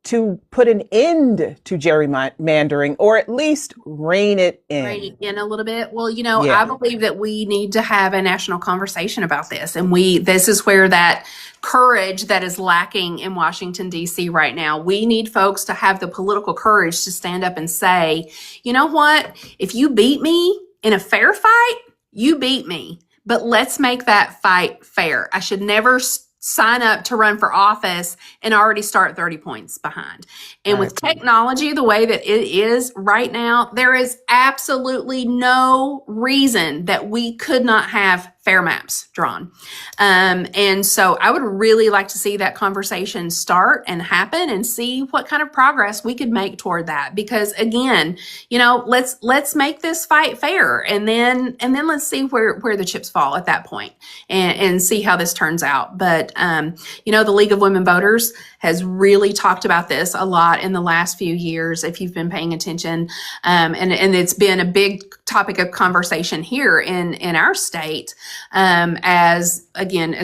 to put an end to gerrymandering, or at least rein it in? Rein it in a little bit. Well, I believe that we need to have a national conversation about this. And this is where that courage that is lacking in Washington, D.C. right now. We need folks to have the political courage to stand up and say, you know what? If you beat me in a fair fight, you beat me. But let's make that fight fair. I should never sign up to run for office and already start 30 points behind. And with technology the way that it is right now, there is absolutely no reason that we could not have fair maps drawn. And so I would really like to see that conversation start and happen and see what kind of progress we could make toward that. Because again, let's make this fight fair, and then let's see where the chips fall at that point, and see how this turns out. But the League of Women Voters has really talked about this a lot in the last few years, if you've been paying attention. And it's been a big topic of conversation here in our state. As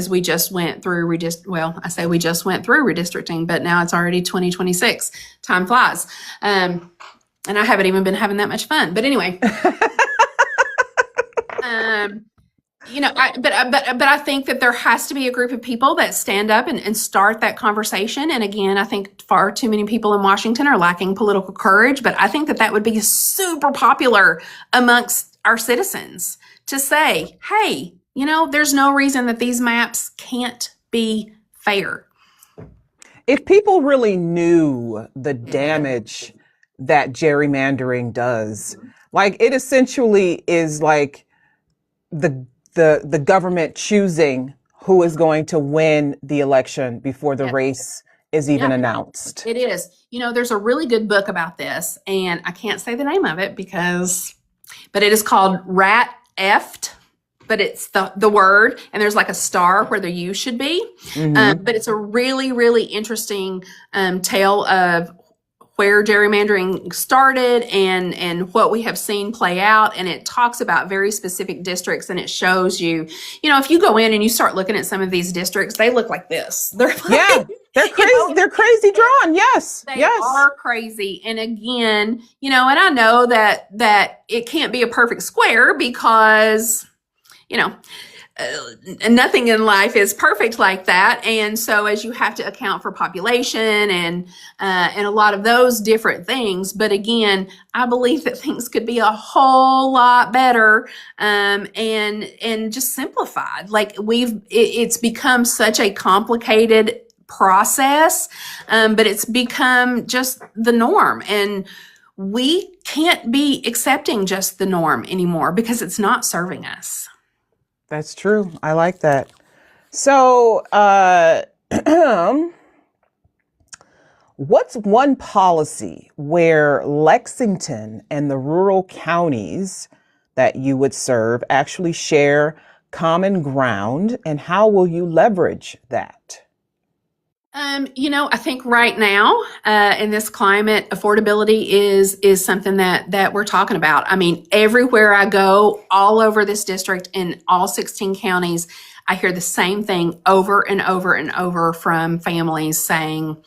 we just went through redistricting, but now it's already 2026. Time flies. And I haven't even been having that much fun, but anyway, but I think that there has to be a group of people that stand up and start that conversation. And again, I think far too many people in Washington are lacking political courage, but I think that would be super popular amongst our citizens to say, hey, there's no reason that these maps can't be fair. If people really knew the damage that gerrymandering does, like it essentially is like the government choosing who is going to win the election before the Yeah. race is even Yeah. announced. It is. There's a really good book about this, and I can't say the name of it but it is called Rat Effed, but it's the word, and there's like a star where the U should be. Mhm. But it's a really, really interesting tale of where gerrymandering started and what we have seen play out. And it talks about very specific districts, and it shows you, if you go in and you start looking at some of these districts, they look like this. They're like, Yeah, they're crazy. They're crazy drawn. Yes, they yes. are crazy. And again, and I know that it can't be a perfect square because, nothing in life is perfect like that. And so as you have to account for population and a lot of those different things. But again, I believe that things could be a whole lot better and just simplified. Like it's become such a complicated process, but it's become just the norm. And we can't be accepting just the norm anymore because it's not serving us. That's true. I like that. So, what's one policy where Lexington and the rural counties that you would serve actually share common ground, and how will you leverage that? I think right now, in this climate, affordability is something that we're talking about. I mean, everywhere I go, all over this district in all 16 counties, I hear the same thing over and over and over from families saying,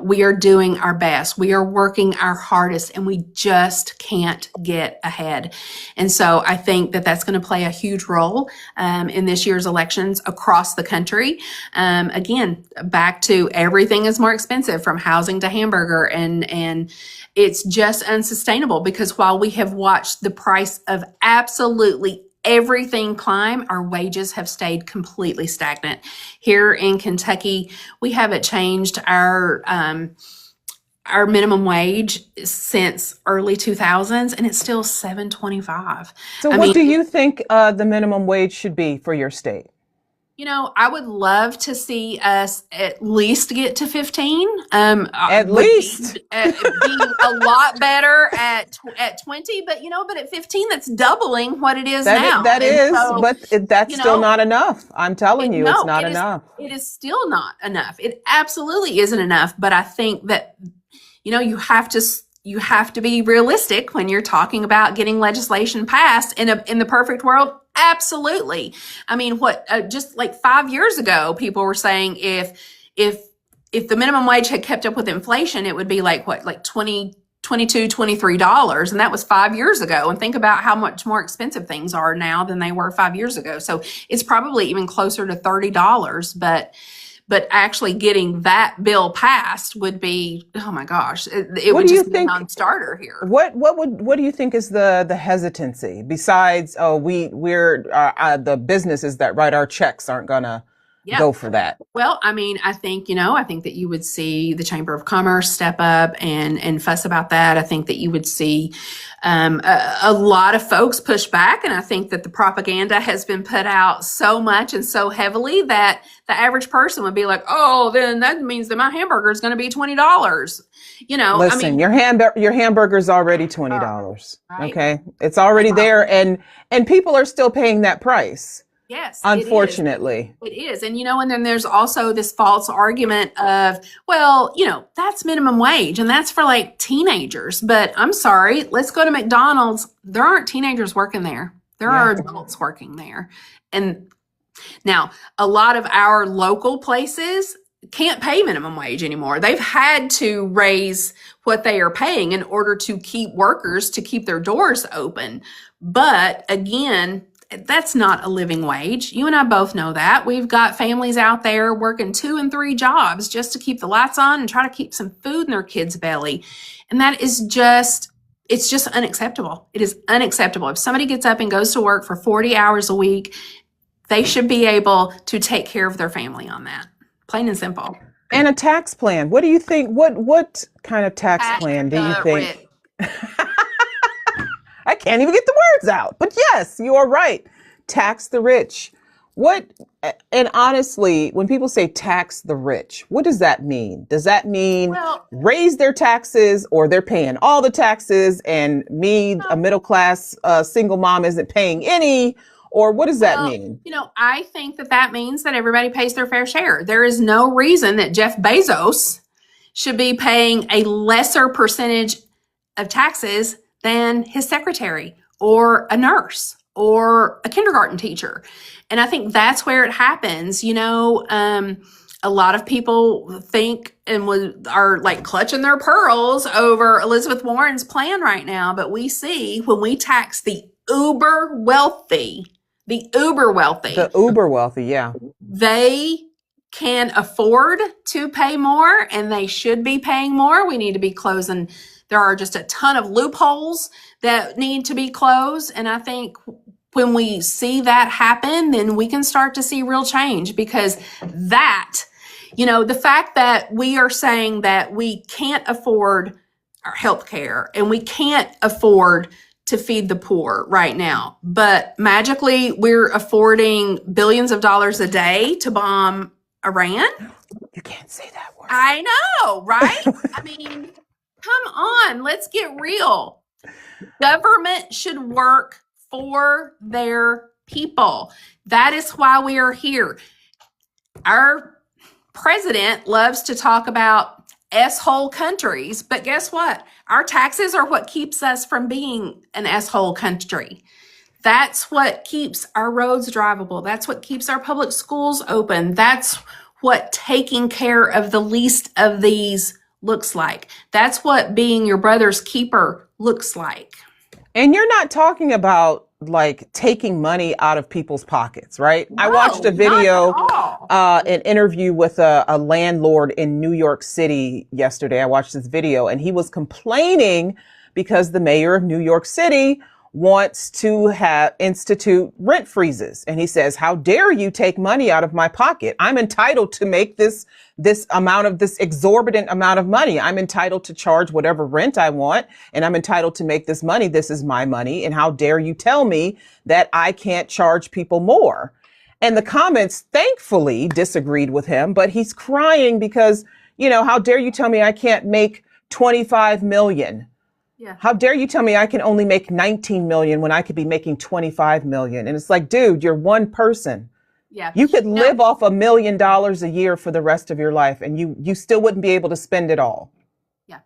we are doing our best. We are working our hardest, and we just can't get ahead. And so I think that that's going to play a huge role in this year's elections across the country. Again, back to everything is more expensive, from housing to hamburger, and it's just unsustainable, because while we have watched the price of absolutely everything climb, our wages have stayed completely stagnant. Here in Kentucky, we haven't changed our minimum wage since early 2000s, and it's still $7.25. So, what do you think the minimum wage should be for your state? I would love to see us at least get to 15. At least be a lot better at 20, but at 15, that's doubling what it is now. That's still not enough. I'm telling you, it's not enough. It is still not enough. It absolutely isn't enough. But I think that, you have to be realistic when you're talking about getting legislation passed. In the perfect world, absolutely. I mean, just like 5 years ago, people were saying if the minimum wage had kept up with inflation, it would be like $22, $23. And that was 5 years ago. And think about how much more expensive things are now than they were 5 years ago. So it's probably even closer to $30. But actually getting that bill passed would be, oh my gosh, it would just be a non-starter here. What do you think is the hesitancy, besides we're the businesses that write our checks aren't gonna go for that? Well, I mean, I think that you would see the Chamber of Commerce step up and fuss about that. I think that you would see a lot of folks push back. And I think that the propaganda has been put out so much and so heavily that the average person would be like, oh, then that means that my hamburger is going to be $20. Listen, your hamburger is already $20. Right. Okay. It's already there. And people are still paying that price. Yes, unfortunately. It is. And, and then there's also this false argument of, well, that's minimum wage and that's for like teenagers. But I'm sorry, let's go to McDonald's. There aren't teenagers working there. There are adults working there. And now a lot of our local places can't pay minimum wage anymore. They've had to raise what they are paying in order to keep workers, to keep their doors open. But again, that's not a living wage. You and I both know that. We've got families out there working 2 and 3 jobs just to keep the lights on and try to keep some food in their kids' belly. And that is it's just unacceptable. It is unacceptable. If somebody gets up and goes to work for 40 hours a week, they should be able to take care of their family on that. Plain and simple. And a tax plan. What do you think? What kind of tax plan do you think? I can't even get the words out. But yes, you are right. Tax the rich. What, and honestly, when people say tax the rich, what does that mean? Does that mean raise their taxes, or they're paying all the taxes and me, a middle class single mom, isn't paying any? Or what does that mean? I think that means that everybody pays their fair share. There is no reason that Jeff Bezos should be paying a lesser percentage of taxes than his secretary or a nurse or a kindergarten teacher. And I think that's where it happens. A lot of people think and are like clutching their pearls over Elizabeth Warren's plan right now. But we see when we tax the uber wealthy, Yeah. They can afford to pay more, and they should be paying more. We need to be closing. There are just a ton of loopholes that need to be closed. And I think when we see that happen, then we can start to see real change, because the fact that we are saying that we can't afford our health care and we can't afford to feed the poor right now, but magically we're affording billions of dollars a day to bomb Iran. You can't say that word. I know, right? I mean, come on, let's get real. Government should work for their people. That is why we are here. Our president loves to talk about S-hole countries, but guess what? Our taxes are what keeps us from being an S-hole country. That's what keeps our roads drivable. That's what keeps our public schools open. That's what taking care of the least of these looks like. That's what being your brother's keeper looks like. And you're not talking about like taking money out of people's pockets, right? No, I watched a video, not at all. an interview with a landlord in New York City yesterday. I watched this video, and he was complaining because the mayor of New York City wants to institute rent freezes. And he says, how dare you take money out of my pocket? I'm entitled to make this exorbitant amount of money. I'm entitled to charge whatever rent I want, and I'm entitled to make this money. This is my money. And how dare you tell me that I can't charge people more? And the comments thankfully disagreed with him, but he's crying because, how dare you tell me I can't make 25 million? Yeah. How dare you tell me I can only make 19 million when I could be making 25 million? And it's like, dude, you're one person. Yeah. You could live off $1 million a year for the rest of your life, and you still wouldn't be able to spend it all. Yeah.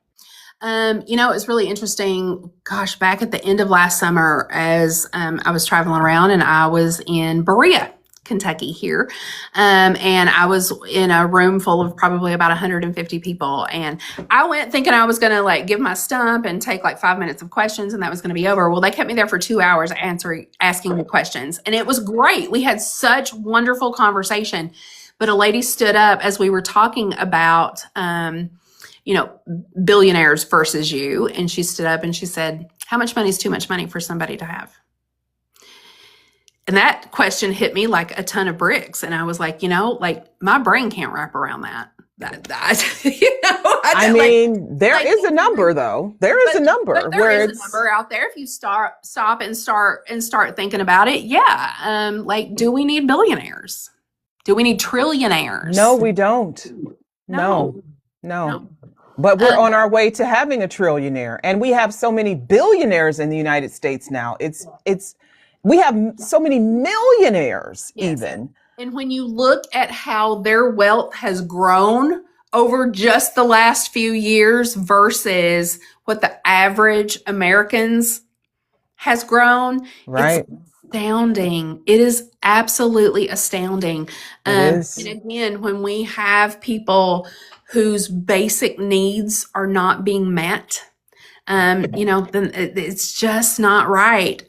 It's really interesting. Gosh, back at the end of last summer, as I was traveling around, and I was in Berea, Kentucky here. And I was in a room full of probably about 150 people. And I went thinking I was going to give my stump and take 5 minutes of questions, and that was going to be over. Well, they kept me there for 2 hours asking me questions. And it was great. We had such wonderful conversation. But a lady stood up as we were talking about, billionaires versus you. And she stood up and she said, how much money is too much money for somebody to have? And that question hit me like a ton of bricks. And I was like, my brain can't wrap around that. There is a number though. There is a number. There is a number out there. If you stop and start thinking about it. Yeah. Do we need billionaires? Do we need trillionaires? No, we don't. No. But we're on our way to having a trillionaire. And we have so many billionaires in the United States now. We have so many millionaires, yes. Even. And when you look at how their wealth has grown over just the last few years versus what the average Americans has grown, right. It's astounding. It is absolutely astounding. It is. And again, when we have people whose basic needs are not being met, then it's just not right.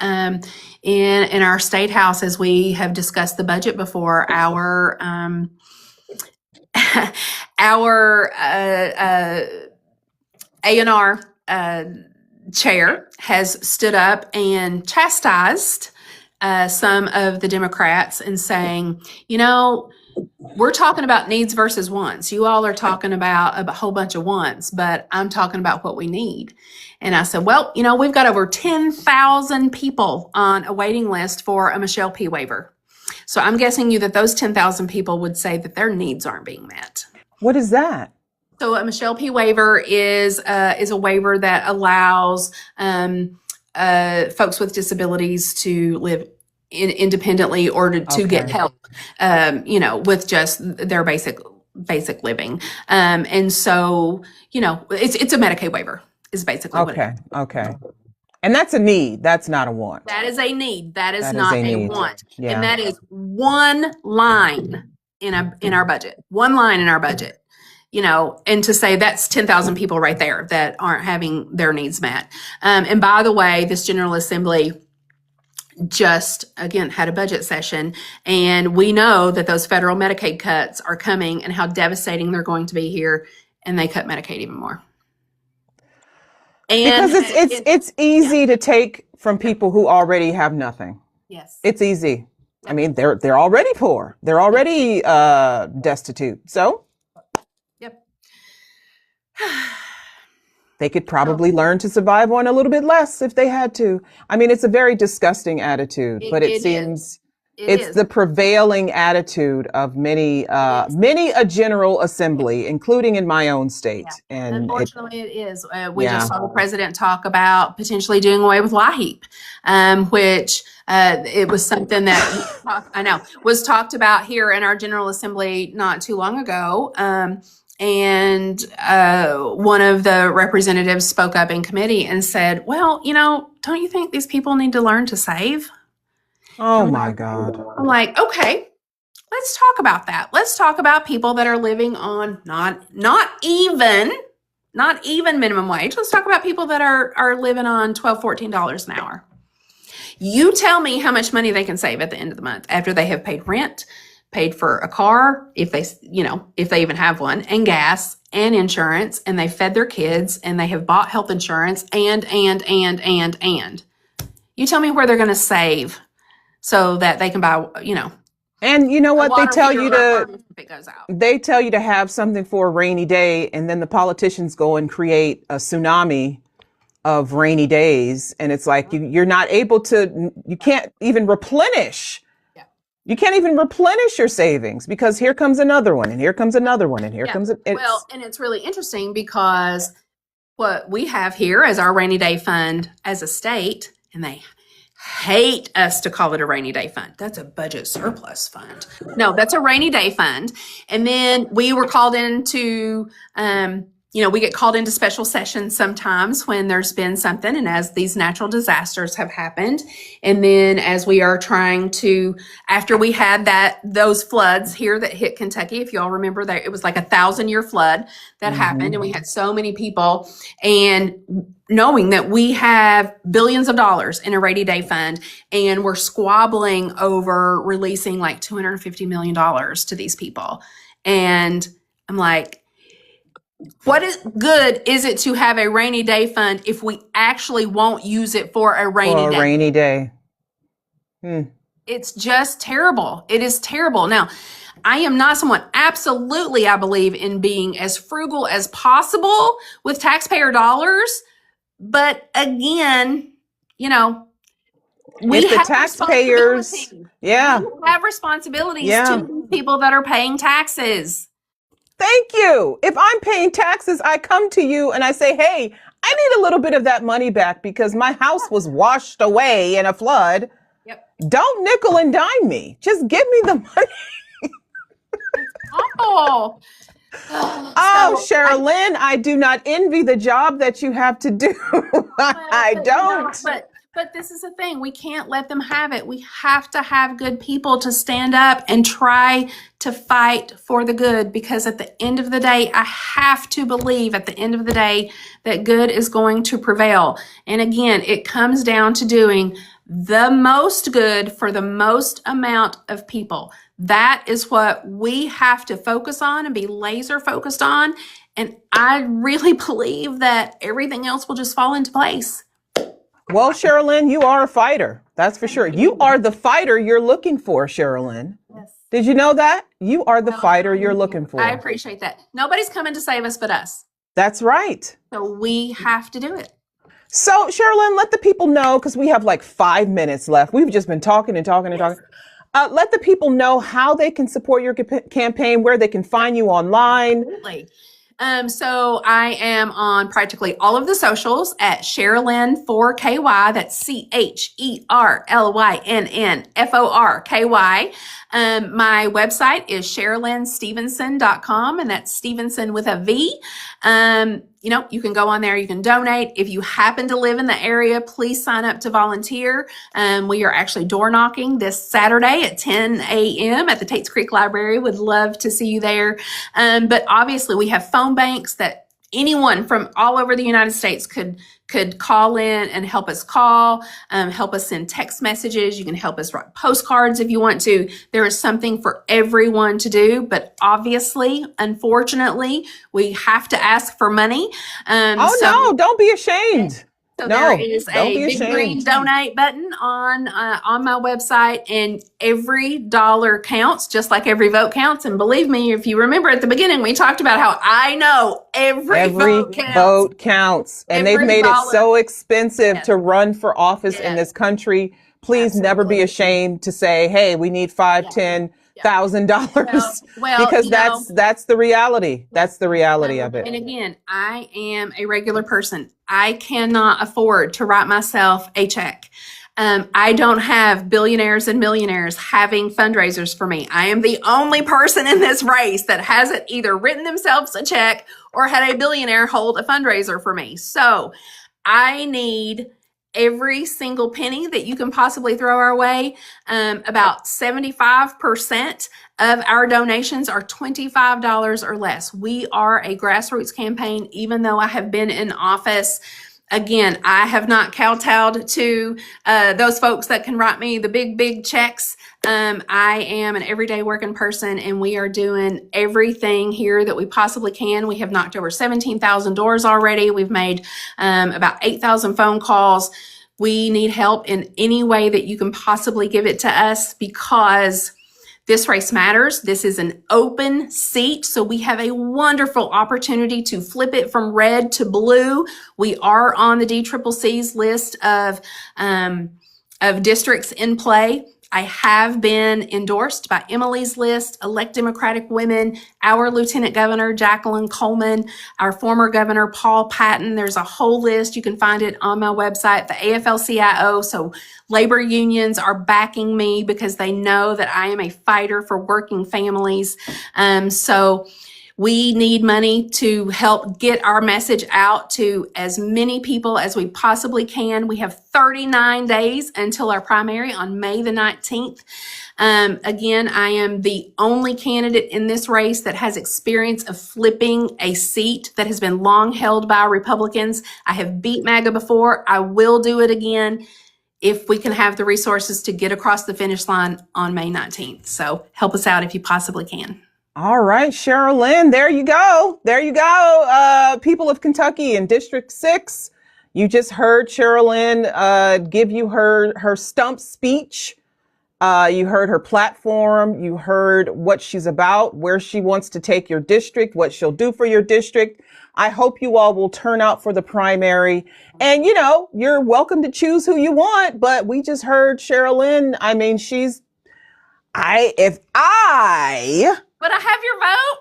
In our state house, as we have discussed the budget before, our A&R chair has stood up and chastised some of the Democrats and saying, we're talking about needs versus wants. You all are talking about a whole bunch of wants, but I'm talking about what we need. And I said, well, we've got over 10,000 people on a waiting list for a Michelle P. waiver. So I'm guessing that those 10,000 people would say that their needs aren't being met. What is that? So a Michelle P. waiver is a waiver that allows folks with disabilities to live independently or to get help, with just their basic living. And so, it's a Medicaid waiver is basically what it is. Okay. And that's a need. That's not a want. That is a need. That is not a want. Yeah. And that is one line in our budget. One line in our budget. And to say that's 10,000 people right there that aren't having their needs met. And by the way, this General Assembly just, again, had a budget session, and we know that those federal Medicaid cuts are coming and how devastating they're going to be here, and they cut Medicaid even more. And because it's easy to take from people who already have nothing. Yes. It's easy. I mean, they're already poor. They're already destitute. So Yep. They could probably learn to survive on a little bit less if they had to. I mean, it's a very disgusting attitude, but it seems it's the prevailing attitude of many a General Assembly, including in my own state. Yeah. And unfortunately, it is. We just saw the president talk about potentially doing away with LIHEAP, which it was something that was talked about here in our General Assembly not too long ago. And one of the representatives spoke up in committee and said, well, don't you think these people need to learn to save? Oh my God. I'm like, okay, let's talk about that. Let's talk about people that are living on not even minimum wage. Let's talk about people that are living on $12, $14 an hour. You tell me how much money they can save at the end of the month after they have paid rent, paid for a car, if they even have one, and gas and insurance, and they fed their kids, and they have bought health insurance, and. You tell me where they're going to save so that they can buy, And you know what? They tell you if it goes out. They tell you to have something for a rainy day, and then the politicians go and create a tsunami of rainy days, and it's like you're not able to. You can't even replenish. You can't even replenish your savings because here comes another one, and here comes another one, and here comes it. Well, and it's really interesting because what we have here as our rainy day fund as a state, and they hate us to call it a rainy day fund. That's a budget surplus fund. No, that's a rainy day fund. And then we were called into, we get called into special sessions sometimes when there's been something, and as these natural disasters have happened. And then as we are trying to, after we had those floods here that hit Kentucky, if y'all remember that, it was like 1,000-year flood that happened, and we had so many people, and knowing that we have billions of dollars in a rainy day fund, and we're squabbling over releasing like $250 million to these people. And I'm like, what good is it to have a rainy day fund if we actually won't use it for a rainy day? It's just terrible. It is terrible. Now, I am not someone, absolutely, I believe in being as frugal as possible with taxpayer dollars. But again, we have taxpayers. Yeah. We have responsibilities to people that are paying taxes. Thank you. If I'm paying taxes, I come to you and I say, hey, I need a little bit of that money back because my house was washed away in a flood. Yep. Don't nickel and dime me. Just give me the money. It's awful. Cherlynn, I do not envy the job that you have to do. I don't. But this is the thing. We can't let them have it. We have to have good people to stand up and try to fight for the good, because at the end of the day, I have to believe at the end of the day that good is going to prevail. And again, it comes down to doing the most good for the most amount of people. That is what we have to focus on and be laser focused on. And I really believe that everything else will just fall into place. Well, Cherlynn, you are a fighter. That's for sure. You are the fighter you're looking for, Cherlynn. Yes. Did you know that? You are the Well, fighter you're looking I for. appreciate that. Nobody's coming to save us but us. That's right. So we have to do it. So, Cherlynn, let the people know, because we have like 5 minutes left. We've just been talking and talking and Yes. talking. Let the people know how they can support your campaign, where they can find you online. Absolutely. So I am on practically all of the socials at Cherlynn4KY. That's CHERLYNNFORKY. My website is CherlynnStevenson.com, and that's Stevenson with a V. You can go on there, you can donate. If you happen to live in the area, please sign up to volunteer. We are actually door knocking this Saturday at 10 a.m. at the Tates Creek Library. Would love to see you there. But obviously we have phone banks that anyone from all over the United States could call in and help us call, help us send text messages. You can help us write postcards if you want to. There is something for everyone to do, but obviously, unfortunately, we have to ask for money. No, don't be ashamed. So No, there is don't a be big green ashamed. donate button on my website, and every dollar counts, just like every vote counts. And believe me, if you remember at the beginning, we talked about how I know every vote counts. vote counts. And they've Every made it dollar. so expensive Yes. to run for office in Yes. this country. Please never be Absolutely. ashamed to say, hey, we need $5,000, $10,000, Well, because that's the reality. That's the reality of And it. again, I am a regular person. I cannot afford to write myself a check. I don't have billionaires and millionaires having fundraisers for me. I am the only person in this race that hasn't either written themselves a check or had a billionaire hold a fundraiser for me. So I need every single penny that you can possibly throw our way. About 75% of our donations are $25 or less. We are a grassroots campaign, even though I have been in office. Again, I have not kowtowed to those folks that can write me the big checks. I am an everyday working person, and we are doing everything here that we possibly can. We have knocked over 17,000 doors already. We've made about 8,000 phone calls. We need help in any way that you can possibly give it to us, because this race matters. This is an open seat, so we have a wonderful opportunity to flip it from red to blue. We are on the DCCC's list of districts in play. I have been endorsed by Emily's List, Elect Democratic Women, our Lieutenant Governor, Jacqueline Coleman, our former Governor, Paul Patton. There's a whole list. You can find it on my website, the AFL-CIO. So labor unions are backing me because they know that I am a fighter for working families. So we need money to help get our message out to as many people as we possibly can. We have 39 days until our primary on May the 19th. Again, I am the only candidate in this race that has experience of flipping a seat that has been long held by Republicans. I have beat MAGA before. I will do it again if we can have the resources to get across the finish line on May 19th. So help us out if you possibly can. All right, Cherlynn, there you go. There you go. People of Kentucky in District 6, you just heard Cherlynn give you her stump speech. You heard her platform. You heard what she's about, where she wants to take your district, what she'll do for your district. I hope you all will turn out for the primary. And, you're welcome to choose who you want, but we just heard Cherlynn. I mean, Would I have your vote?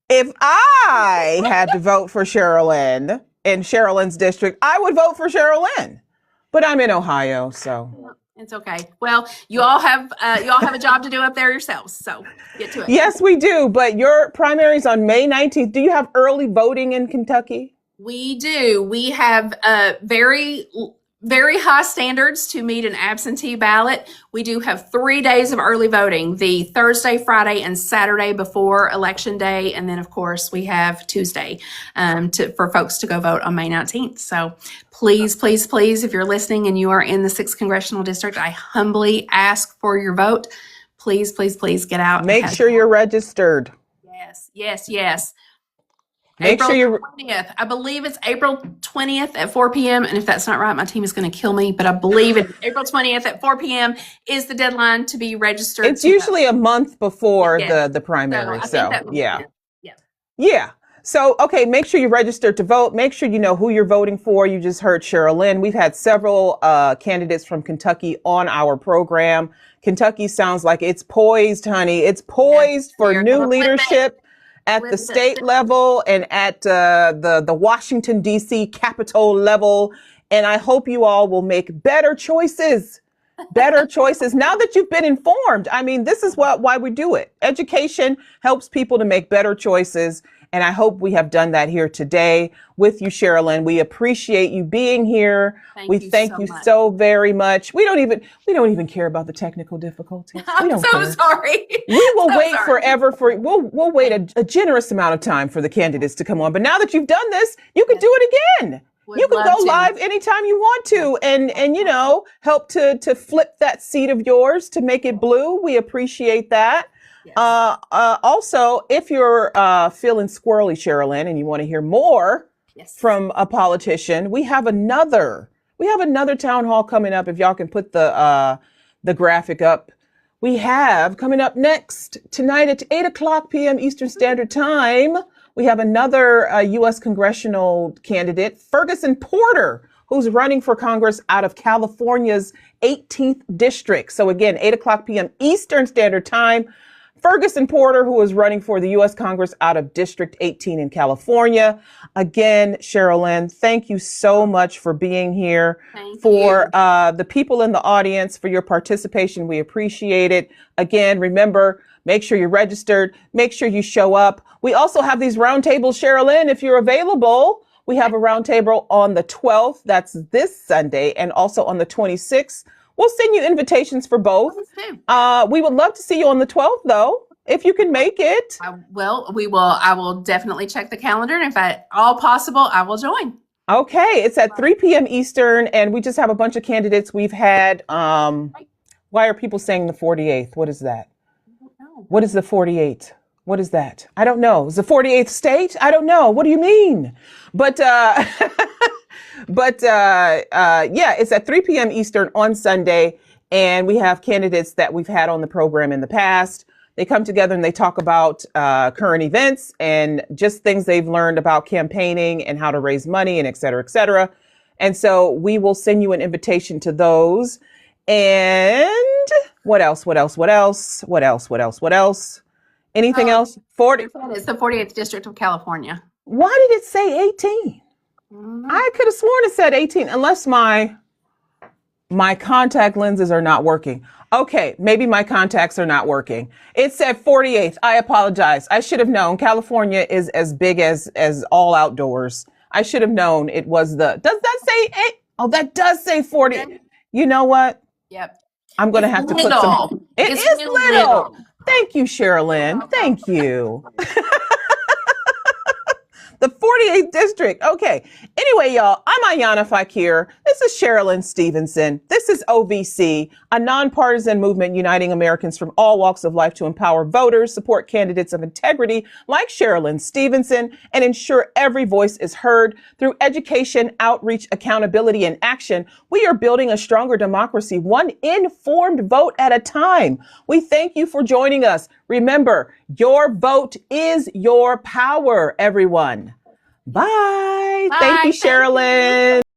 If I had to vote for Cherlynn in Cherlynn's district, I would vote for Cherlynn. But I'm in Ohio, so it's okay. Well, you all have a job to do up there yourselves, so get to it. yes, we do. But your primary's on May 19th. Do you have early voting in Kentucky? We do. We have very high standards to meet an absentee ballot. We do have 3 days of early voting, the Thursday, Friday, and Saturday before Election Day. And then, of course, we have Tuesday for folks to go vote on May 19th. So please, please, please, if you're listening and you are in the 6th Congressional District, I humbly ask for your vote. Please, please, please get out. Make sure you're registered. Yes. Make April sure you 20th. I believe it's April 20th at 4 p.m. And if that's not right, my team is going to kill me. But I believe it's April 20th at 4 p.m. is the deadline to be registered. it's usually a month before Yes. the primary. I think So that makes yeah. sense. Yeah. Yeah. So, okay, make sure you register to vote. Make sure you know who you're voting for. You just heard Cherlynn. We've had several candidates from Kentucky on our program. Kentucky sounds like it's poised, honey. It's poised for You're new gonna flip it. leadership at Flip the it. state level and at the Washington, D.C. Capitol level. And I hope you all will make better choices. Better choices now that you've been informed. I mean, this is why we do it. Education helps people to make better choices. And I hope we have done that here today with you, Cherlynn. We appreciate you being here. We thank you so very much. We don't even care about the technical difficulties. We don't I'm so care. sorry. We will So wait sorry. forever we'll wait a generous amount of time for the candidates to come on. But now that you've done this, you can do it again. Would You can love go to. live anytime you want to and help to flip that seat of yours to make it blue. We appreciate that. Yes. Also, if you're feeling squirrely, Cherlynn, and you want to hear more Yes. from a politician, we have another town hall coming up. If y'all can put the graphic up, we have coming up next tonight at 8:00 p.m. Eastern Standard Time. We have another U.S. congressional candidate, Ferguson Porter, who's running for Congress out of California's 18th district. So again, 8:00 p.m. Eastern Standard Time. Ferguson Porter, who is running for the U.S. Congress out of District 18 in California. Again, Cherlynn, thank you so much for being here. Thank For you. the people in the audience, for your participation, we appreciate it. Again, remember, make sure you're registered. Make sure you show up. We also have these roundtables, Cherlynn, if you're available. We have a roundtable on the 12th. That's this Sunday. And also on the 26th. We'll send you invitations for both. We would love to see you on the 12th, though, if you can make it. I will definitely check the calendar. And if at all possible, I will join. Okay. It's at 3 p.m. Eastern. And we just have a bunch of candidates. We've had, why are people saying the 48th? What is that? What is the 48th? What is that? I don't know. Is the 48th state? I don't know. What do you mean? But, yeah, it's at 3 p.m. Eastern on Sunday. And we have candidates that we've had on the program in the past. They come together and they talk about current events and just things they've learned about campaigning and how to raise money and et cetera, et cetera. And so we will send you an invitation to those. And what else? Anything else? 40. It's the 48th District of California. Why did it say 18? I could have sworn it said 18, unless my contact lenses are not working. Okay, maybe my contacts are not working. It said 48th. I apologize. I should have known. California is as big as all outdoors. I should have known it was does that say 8? Oh, that does say 40. You know what? Yep. I'm going to have to put some. It's little. Thank you, Cherlynn. Thank you. The 48th district. Okay. Anyway, y'all, I'm Ayana Fakir. This is Cherlynn Stevenson. This is OVC, a nonpartisan movement uniting Americans from all walks of life to empower voters, support candidates of integrity like Cherlynn Stevenson, and ensure every voice is heard. Through education, outreach, accountability, and action, we are building a stronger democracy, one informed vote at a time. We thank you for joining us. Remember, your vote is your power, everyone. Bye. Thank you, Cherlynn.